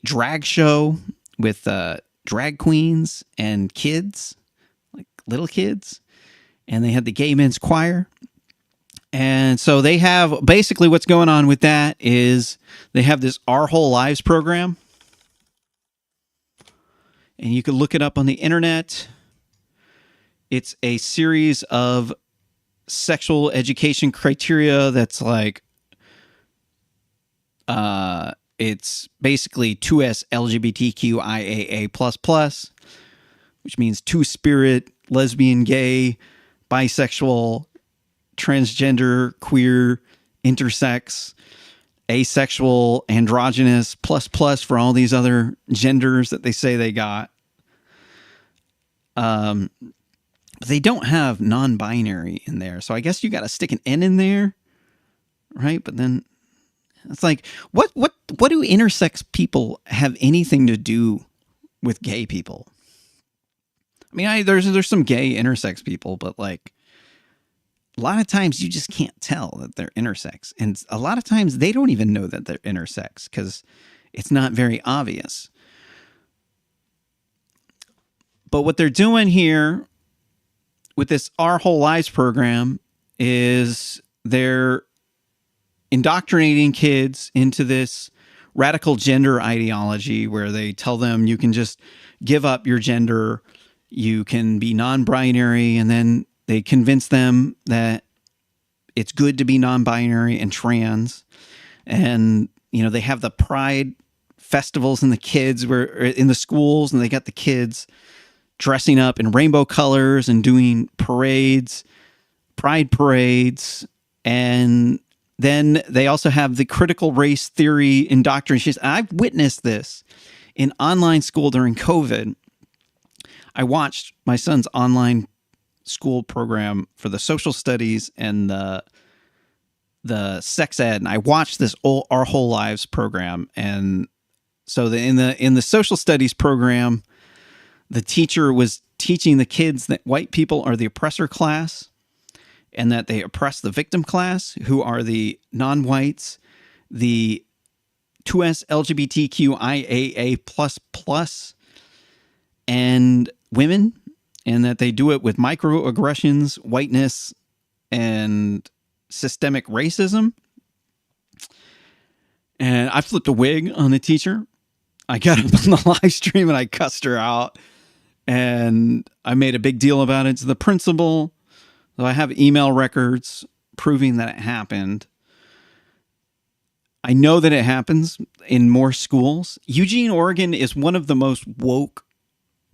drag show with drag queens and kids, like little kids, and they had the gay men's choir. And so they have basically what's going on with that is they have this Our Whole Lives program. And you can look it up on the internet. It's a series of sexual education criteria that's like, it's basically 2S LGBTQIAA++, which means two-spirit, lesbian, gay, bisexual, transgender, queer, intersex, asexual, androgynous, ++ for all these other genders that they say they got. They don't have non-binary in there, so I guess you got to stick an N in there, right? But then it's like, what do intersex people have anything to do with gay people? I mean, there's some gay intersex people, but like a lot of times you just can't tell that they're intersex, and a lot of times they don't even know that they're intersex because it's not very obvious. But what they're doing here with this Our Whole Lives program is they're indoctrinating kids into this radical gender ideology where they tell them you can just give up your gender, you can be non-binary, and then they convince them that it's good to be non-binary and trans. And, you know, they have the pride festivals in the schools, and they got the kids dressing up in rainbow colors and doing parades, pride parades. And then they also have the critical race theory indoctrination. I've witnessed this in online school during COVID. I watched my son's online school program for the social studies and the sex ed, and I watched this Our Whole Lives program. And so in the social studies program, the teacher was teaching the kids that white people are the oppressor class and that they oppress the victim class, who are the non-whites, the 2S LGBTQIAA++, and women, and that they do it with microaggressions, whiteness, and systemic racism. And I flipped a wig on the teacher. I got up on the live stream and I cussed her out. And I made a big deal about it to the principal. So I have email records proving that it happened. I know that it happens in more schools. Eugene, Oregon is one of the most woke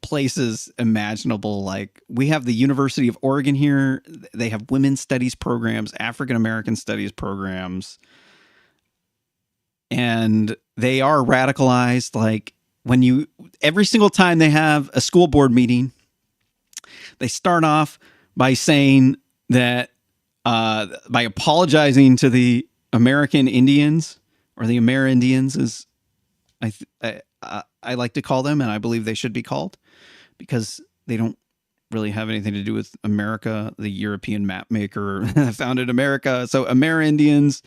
places imaginable. Like, we have the University of Oregon here. They have women's studies programs, African American studies programs. And they are radicalized. Like, when you every single time they have a school board meeting, they start off by saying that by apologizing to the American Indians, or the Amerindians, as I like to call them, and I believe they should be called, because they don't really have anything to do with America, the European map maker that founded America. So Amerindians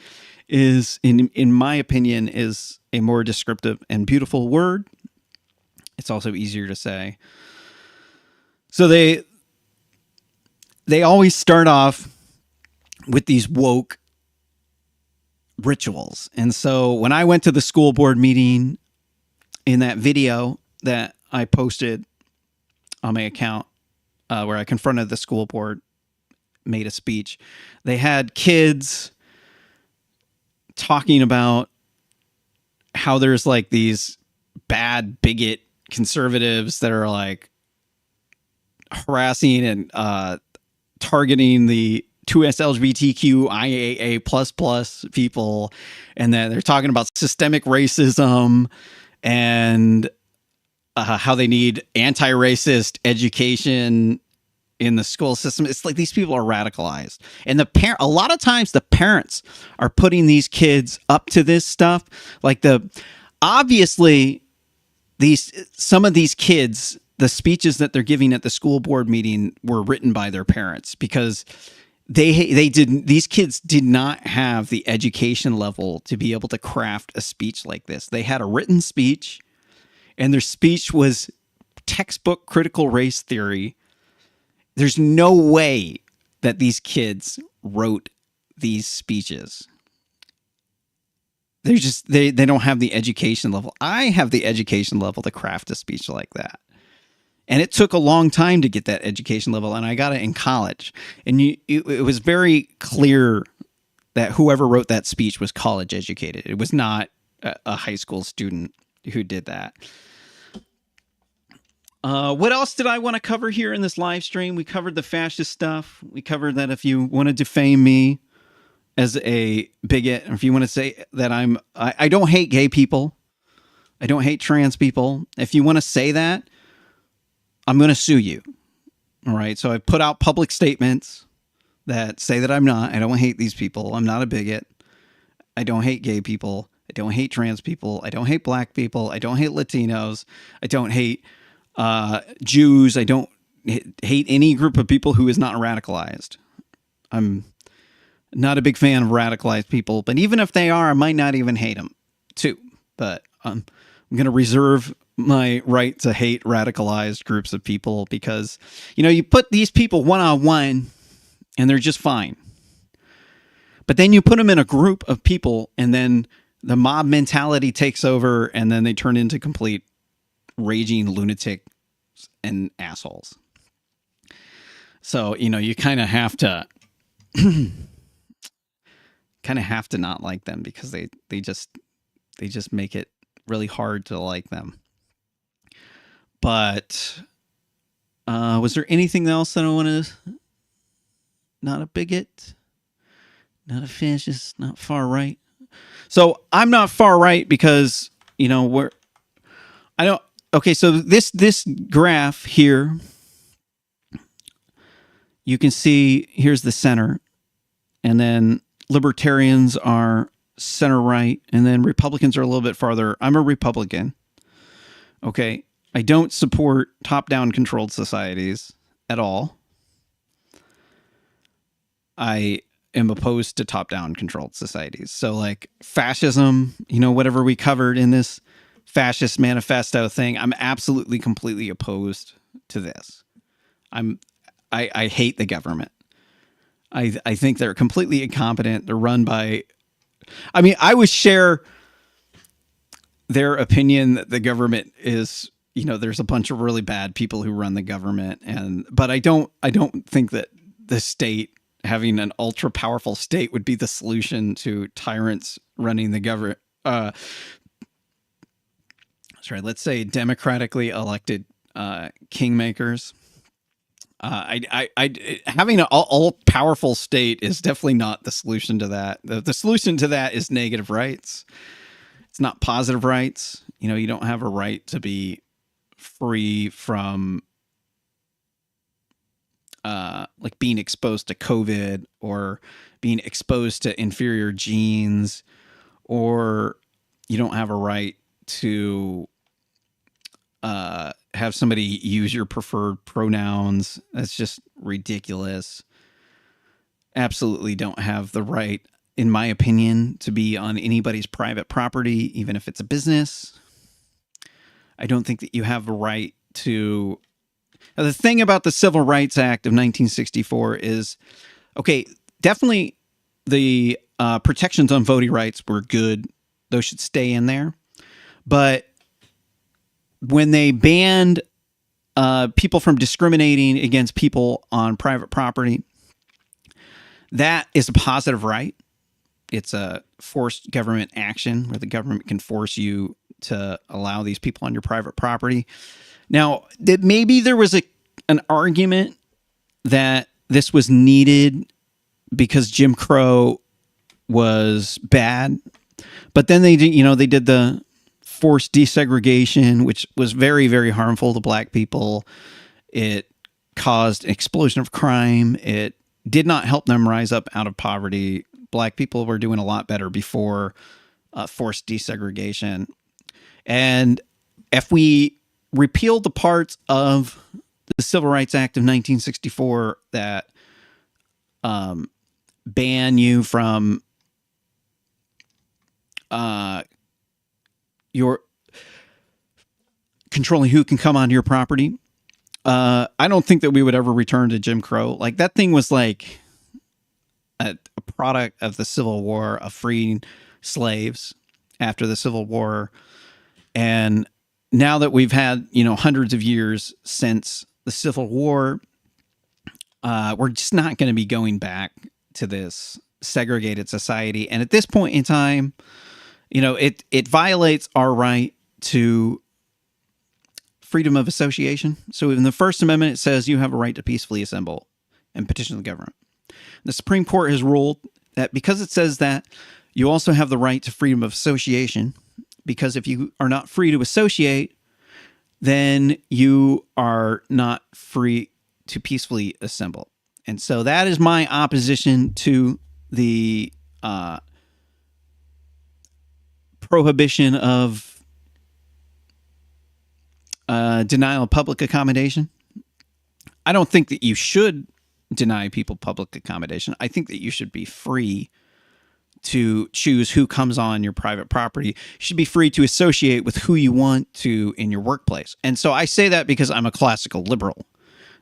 is, in my opinion, is a more descriptive and beautiful word. It's also easier to say. So they always start off with these woke rituals. And so when I went to the school board meeting, in that video that I posted on my account, where I confronted the school board, made a speech, they had kids talking about how there's like these bad bigot conservatives that are like harassing and targeting the 2S LGBTQ IAA++ people, and that they're talking about systemic racism and how they need anti-racist education in the school system. It's like these people are radicalized, and a lot of times the parents are putting these kids up to this stuff. Like obviously some of these kids, the speeches that they're giving at the school board meeting were written by their parents, because these kids did not have the education level to be able to craft a speech like this. They had a written speech, and their speech was textbook critical race theory. There's no way that these kids wrote these speeches. They don't have the education level. I have the education level to craft a speech like that. And it took a long time to get that education level, and I got it in college. And it was very clear that whoever wrote that speech was college educated. It was not a high school student who did that. What else did I want to cover here in this live stream? We covered the fascist stuff. We covered that if you want to defame me as a bigot, or if you want to say that I don't hate gay people, I don't hate trans people. If you want to say that, I'm going to sue you. All right. So I put out public statements that say that I don't hate these people. I'm not a bigot. I don't hate gay people. I don't hate trans people. I don't hate black people. I don't hate Latinos. I don't hate Jews. I don't hate any group of people who is not radicalized. I'm not a big fan of radicalized people, but even if they are, I might not even hate them too. But I'm going to reserve my right to hate radicalized groups of people, because, you put these people one-on-one and they're just fine. But then you put them in a group of people, and then the mob mentality takes over, and then they turn into complete raging lunatics and assholes. So, you kind of have to not like them, because they just make it really hard to like them. But was there anything else that I want to? Not a bigot, not a fascist, not far right. So I'm not far right because Okay, so this graph here, you can see here's the center, and then libertarians are center right, and then Republicans are a little bit farther. I'm a Republican. Okay. I don't support top-down controlled societies at all. I am opposed to top-down controlled societies. So like fascism, whatever we covered in this fascist manifesto thing, I'm absolutely completely opposed to this. I hate the government. I think they're completely incompetent. They're run by, I would share their opinion that the government is, there's a bunch of really bad people who run the government, but I don't think that the state, having an ultra powerful state, would be the solution to tyrants running the government. Sorry, let's say democratically elected kingmakers. Having an all-powerful state is definitely not the solution to that. The solution to that is negative rights. It's not positive rights. You don't have a right to be free from like being exposed to COVID or being exposed to inferior genes, or you don't have a right to have somebody use your preferred pronouns. That's just ridiculous. Absolutely don't have the right, in my opinion, to be on anybody's private property, even if it's a business. I don't think that you have a right to. Now, the thing about the Civil Rights Act of 1964 is, okay, definitely the protections on voting rights were good. Those should stay in there. But when they banned people from discriminating against people on private property, that is a positive right. It's a forced government action where the government can force you to allow these people on your private property. Now, that maybe there was an argument that this was needed because Jim Crow was bad, but then they did the forced desegregation, which was very, very harmful to black people. It caused an explosion of crime. It did not help them rise up out of poverty. Black people were doing a lot better before forced desegregation. And if we repealed the parts of the Civil Rights Act of 1964 that ban you from your controlling who can come onto your property, I don't think that we would ever return to Jim Crow. Like, that thing was like a product of the Civil War, of freeing slaves after the Civil War. And now that we've had, hundreds of years since the Civil War, we're just not going to be going back to this segregated society. And at this point in time, it violates our right to freedom of association. So in the First Amendment, it says you have a right to peacefully assemble and petition the government. The Supreme Court has ruled that because it says that, you also have the right to freedom of association, because if you are not free to associate, then you are not free to peacefully assemble. And so that is my opposition to the prohibition of denial of public accommodation. I don't think that you should deny people public accommodation. I think that you should be free to choose who comes on your private property. You should be free to associate with who you want to in your workplace. And so I say that because I'm a classical liberal,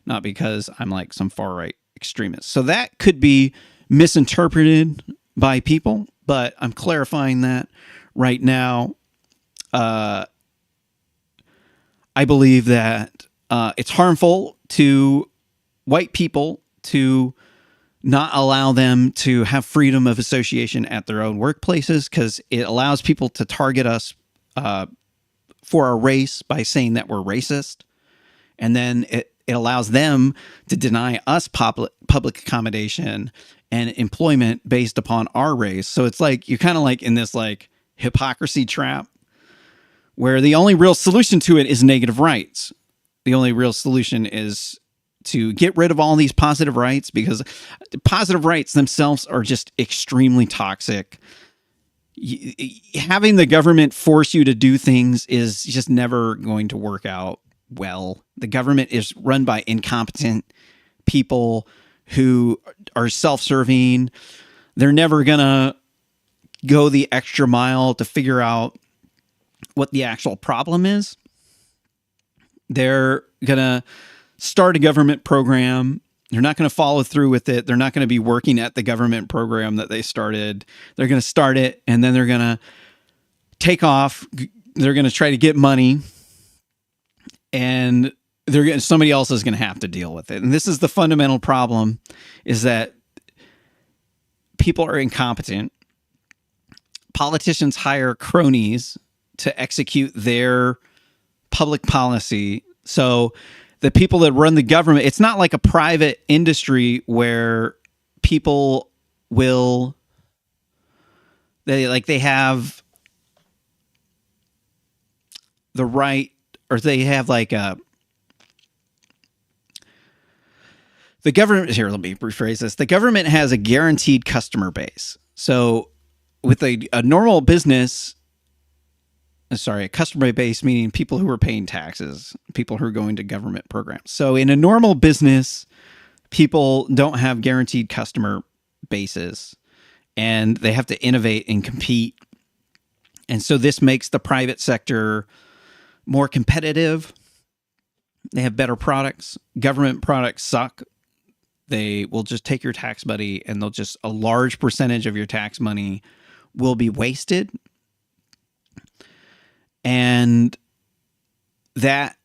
not because I'm like some far-right extremist. So that could be misinterpreted by people, but I'm clarifying that right now. I believe that it's harmful to white people to not allow them to have freedom of association at their own workplaces, because it allows people to target us for our race by saying that we're racist. And then it allows them to deny us public accommodation and employment based upon our race. So it's like you're kind of like in this like hypocrisy trap where the only real solution to it is negative rights. The only real solution is to get rid of all these positive rights, because positive rights themselves are just extremely toxic. Having the government force you to do things is just never going to work out well. The government is run by incompetent people who are self-serving. They're never going to go the extra mile to figure out what the actual problem is. They're going to start a government program. They're not going to follow through with it. They're not going to be working at the government program that they started. They're going to start it, and then they're going to take off. They're going to try to get money, and somebody else is going to have to deal with it. And this is the fundamental problem, is that people are incompetent. Politicians hire cronies to execute their public policy. So the people that run the government, it's not like a private industry where people will, they have the right, or they have like the government. Here, let me rephrase this. The government has a guaranteed customer base. So with a normal business, a customer base meaning people who are paying taxes, people who are going to government programs. So in a normal business, people don't have guaranteed customer bases, and they have to innovate and compete. And so this makes the private sector more competitive. They have better products. Government products suck. They will just take your tax money, and a large percentage of your tax money will be wasted. And that,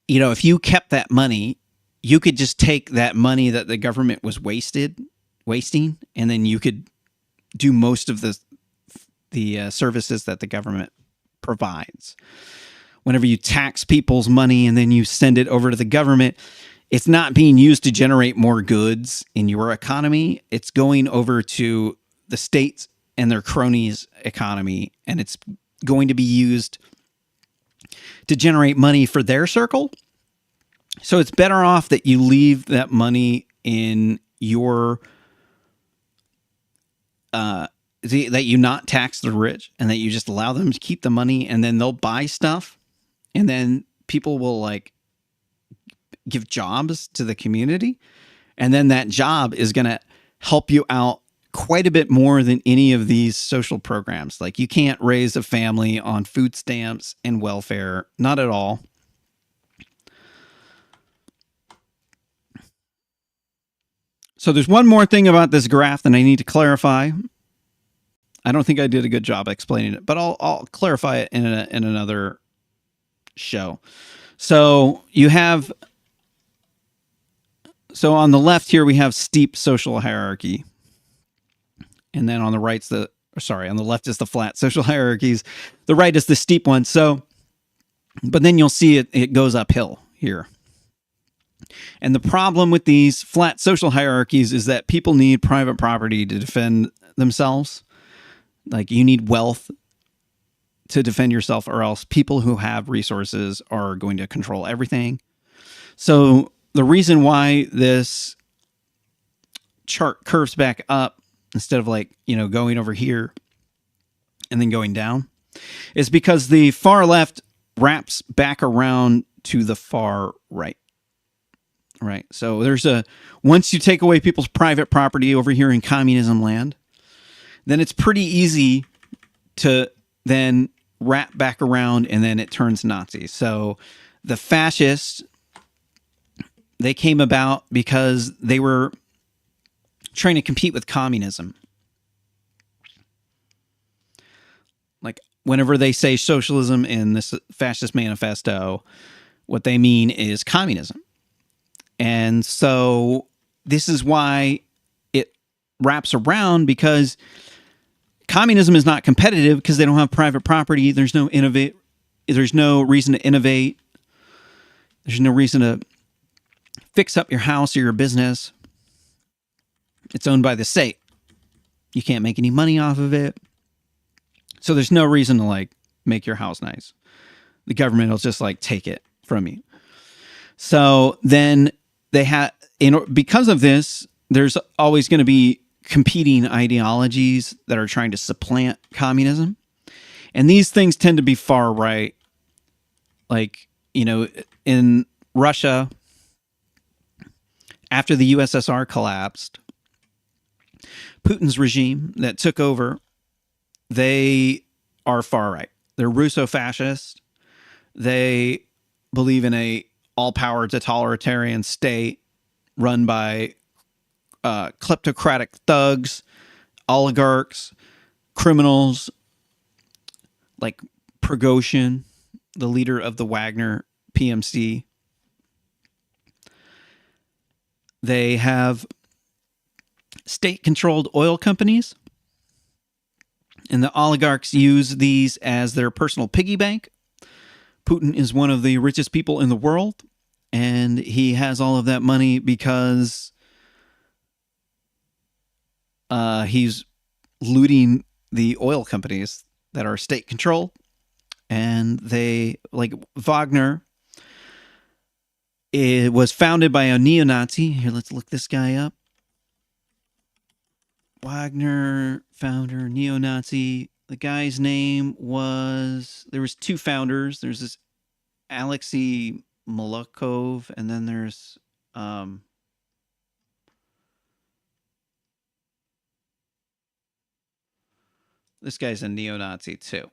if you kept that money, you could just take that money that the government was wasting, and then you could do most of the services that the government provides. Whenever you tax people's money and then you send it over to the government, it's not being used to generate more goods in your economy. It's going over to the states and their cronies' economy, and it's going to be used to generate money for their circle. So it's better off that you leave that money in your that you not tax the rich, and that you just allow them to keep the money, and then they'll buy stuff, and then people will like give jobs to the community, and then that job is going to help you out quite a bit more than any of these social programs. Like, you can't raise a family on food stamps and welfare, not at all. So there's one more thing about this graph that I need to clarify. I don't think I did a good job explaining it, but I'll clarify it in another show. So on the left here, we have steep social hierarchy. And then on the on the left is the flat social hierarchies. The right is the steep one. So, but then you'll see it goes uphill here. And the problem with these flat social hierarchies is that people need private property to defend themselves. Like, you need wealth to defend yourself, or else people who have resources are going to control everything. So the reason why this chart curves back up instead of going over here and then going down is because the far left wraps back around to the far right. Right. So once you take away people's private property over here in communism land, then it's pretty easy to then wrap back around, and then it turns Nazi. So the fascists, they came about because they were trying to compete with communism. Like, whenever they say socialism in this fascist manifesto, what they mean is communism. And so this is why it wraps around, because communism is not competitive because they don't have private property. There's no reason to innovate. There's no reason to fix up your house or your business. It's owned by the state. You can't make any money off of it. So there's no reason to make your house nice. The government will just take it from you. So then because of this, there's always going to be competing ideologies that are trying to supplant communism. And these things tend to be far right. In Russia, after the USSR collapsed, Putin's regime that took over, they are far right. They're Russo-fascist. They believe in a all-power totalitarian state run by kleptocratic thugs, oligarchs, criminals, like Prigozhin, the leader of the Wagner PMC. They have state-controlled oil companies, and the oligarchs use these as their personal piggy bank. Putin is one of the richest people in the world, and he has all of that money because he's looting the oil companies that are state-controlled. And they, like Wagner, it was founded by a neo-Nazi. Here, let's look this guy up. Wagner, founder, neo-Nazi. The guy's name was, there was two founders. There's this Alexei Molokov, and then there's this guy's a neo-Nazi too.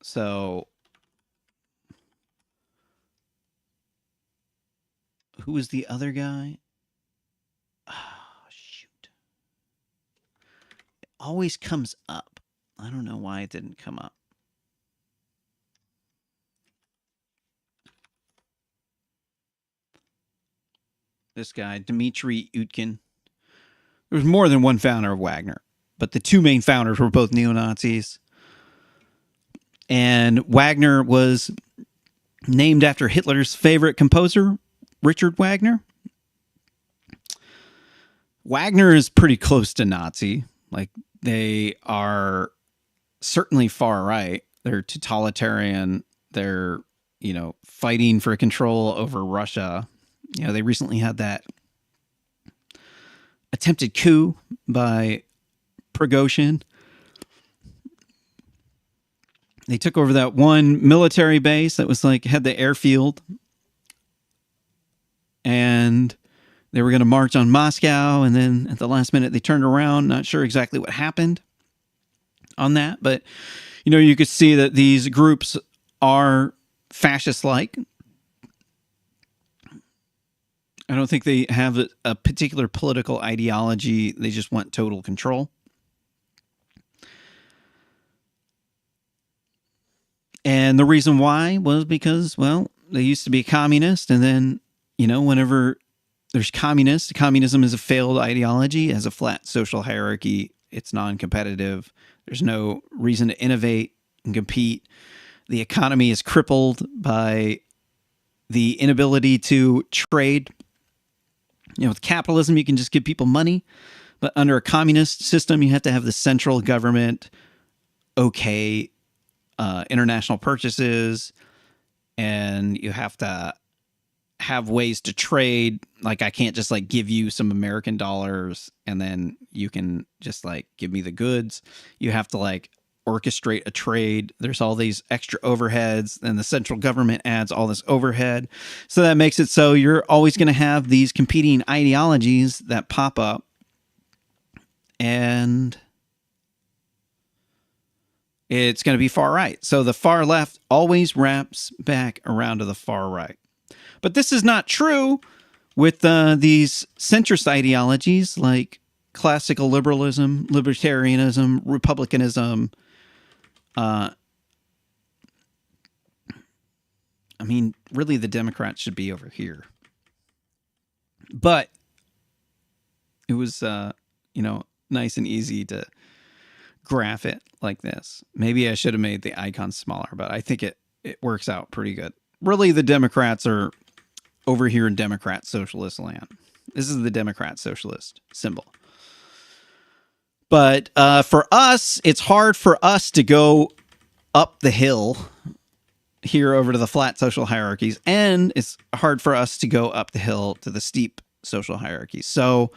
So who was the other guy? Oh, shoot. It always comes up. I don't know why it didn't come up. This guy, Dmitry Utkin. There was more than one founder of Wagner, but the two main founders were both neo-Nazis. And Wagner was named after Hitler's favorite composer, Richard Wagner. Wagner is pretty close to Nazi. Like, they are certainly far right. They're totalitarian. They're, fighting for control over Russia. They recently had that attempted coup by Prigozhin. They took over that one military base that was had the airfield. And they were going to march on Moscow. And then at the last minute, they turned around. Not sure exactly what happened on that. But, you could see that these groups are fascist-like. I don't think they have a particular political ideology. They just want total control. And the reason why was because, they used to be communist. And then, whenever there's communists, communism is a failed ideology, has a flat social hierarchy. It's non-competitive. There's no reason to innovate and compete. The economy is crippled by the inability to trade. With capitalism, you can just give people money. But under a communist system, you have to have the central government international purchases, and you have to have ways to trade. Like, I can't just give you some American dollars and then you can just give me the goods. You have to orchestrate a trade. There's all these extra overheads, and the central government adds all this overhead. So that makes it so you're always going to have these competing ideologies that pop up. And it's going to be far right. So the far left always wraps back around to the far right. But this is not true with these centrist ideologies like classical liberalism, libertarianism, republicanism. Really, the Democrats should be over here. But it was, nice and easy to graph it like this. Maybe I should have made the icon smaller, but I think it works out pretty good. Really, the Democrats are over here in Democrat socialist land. This is the Democrat socialist symbol. But for us, it's hard for us to go up the hill here over to the flat social hierarchies, and it's hard for us to go up the hill to the steep social hierarchies. So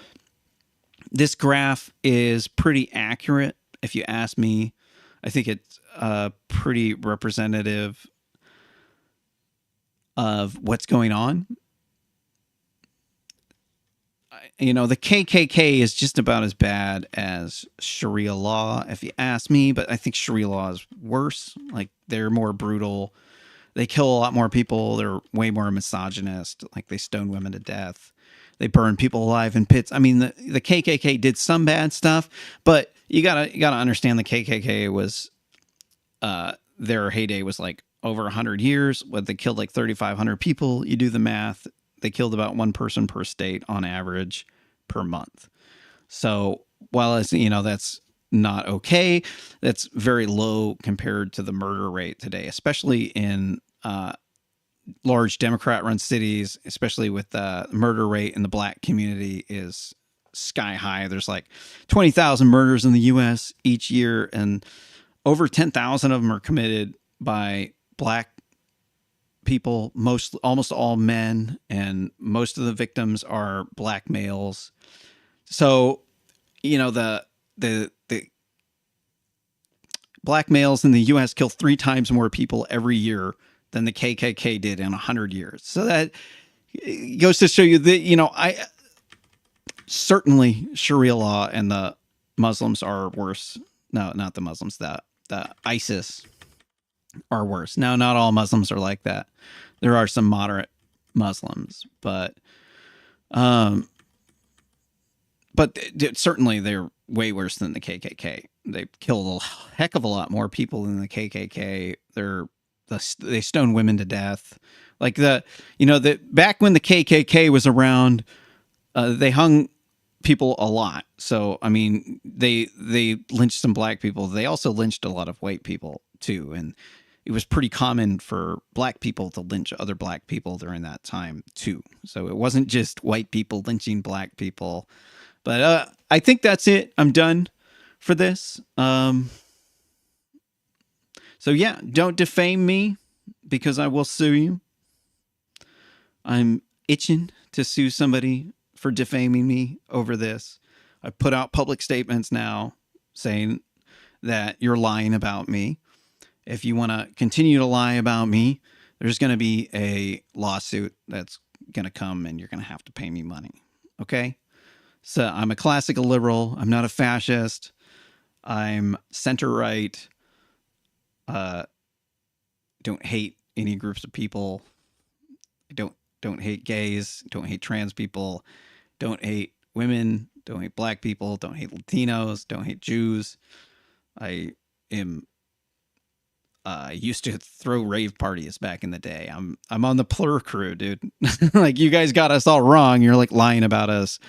this graph is pretty accurate, if you ask me. I think it's pretty representative of what's going on. The KKK is just about as bad as Sharia law, if you ask me, but I think Sharia law is worse. They're more brutal. They kill a lot more people. They're way more misogynist. They stone women to death. They burn people alive in pits. The KKK did some bad stuff, but you gotta understand the KKK was their heyday was over 100 years. When they killed 3,500 people. You do the math. They killed about one person per state on average per month. So while that's not okay, that's very low compared to the murder rate today, especially in large Democrat-run cities, especially with the murder rate in the black community is sky high. There's 20,000 murders in the U.S. each year, and over 10,000 of them are committed by black people, almost all men, and most of the victims are black males. So, the black males in the U.S. kill 3 times more people every year than the KKK did in 100 years. So that goes to show you that, I certainly Sharia law and the Muslims are worse. No, not the Muslims. The ISIS are worse. Now, not all Muslims are like that. There are some moderate Muslims, but certainly they're way worse than the KKK. They killed a heck of a lot more people than the KKK. They stone women to death. Like back when the KKK was around, they hung people a lot. So I mean, they lynched some black people. They also lynched a lot of white people too, and it was pretty common for black people to lynch other black people during that time too. So it wasn't just white people lynching black people. But I think that's it. I'm done for this. So yeah, don't defame me because I will sue you. I'm itching to sue somebody for defaming me over this. I put out public statements now saying that you're lying about me. If you want to continue to lie about me, there's going to be a lawsuit that's going to come and you're going to have to pay me money. Okay? So I'm a classical liberal. I'm not a fascist. I'm center-right. Don't hate any groups of people. Don't hate gays. Don't hate trans people. Don't hate women. Don't hate black people. Don't hate Latinos. Don't hate Jews. I used to throw rave parties back in the day. I'm on the plur crew, dude. Like, you guys got us all wrong. You're like lying about us.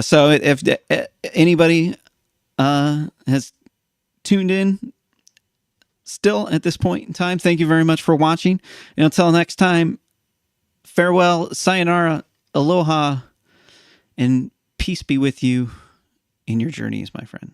So if anybody has tuned in still at this point in time, thank you very much for watching. And until next time, farewell, sayonara, aloha, and peace be with you in your journeys, my friend.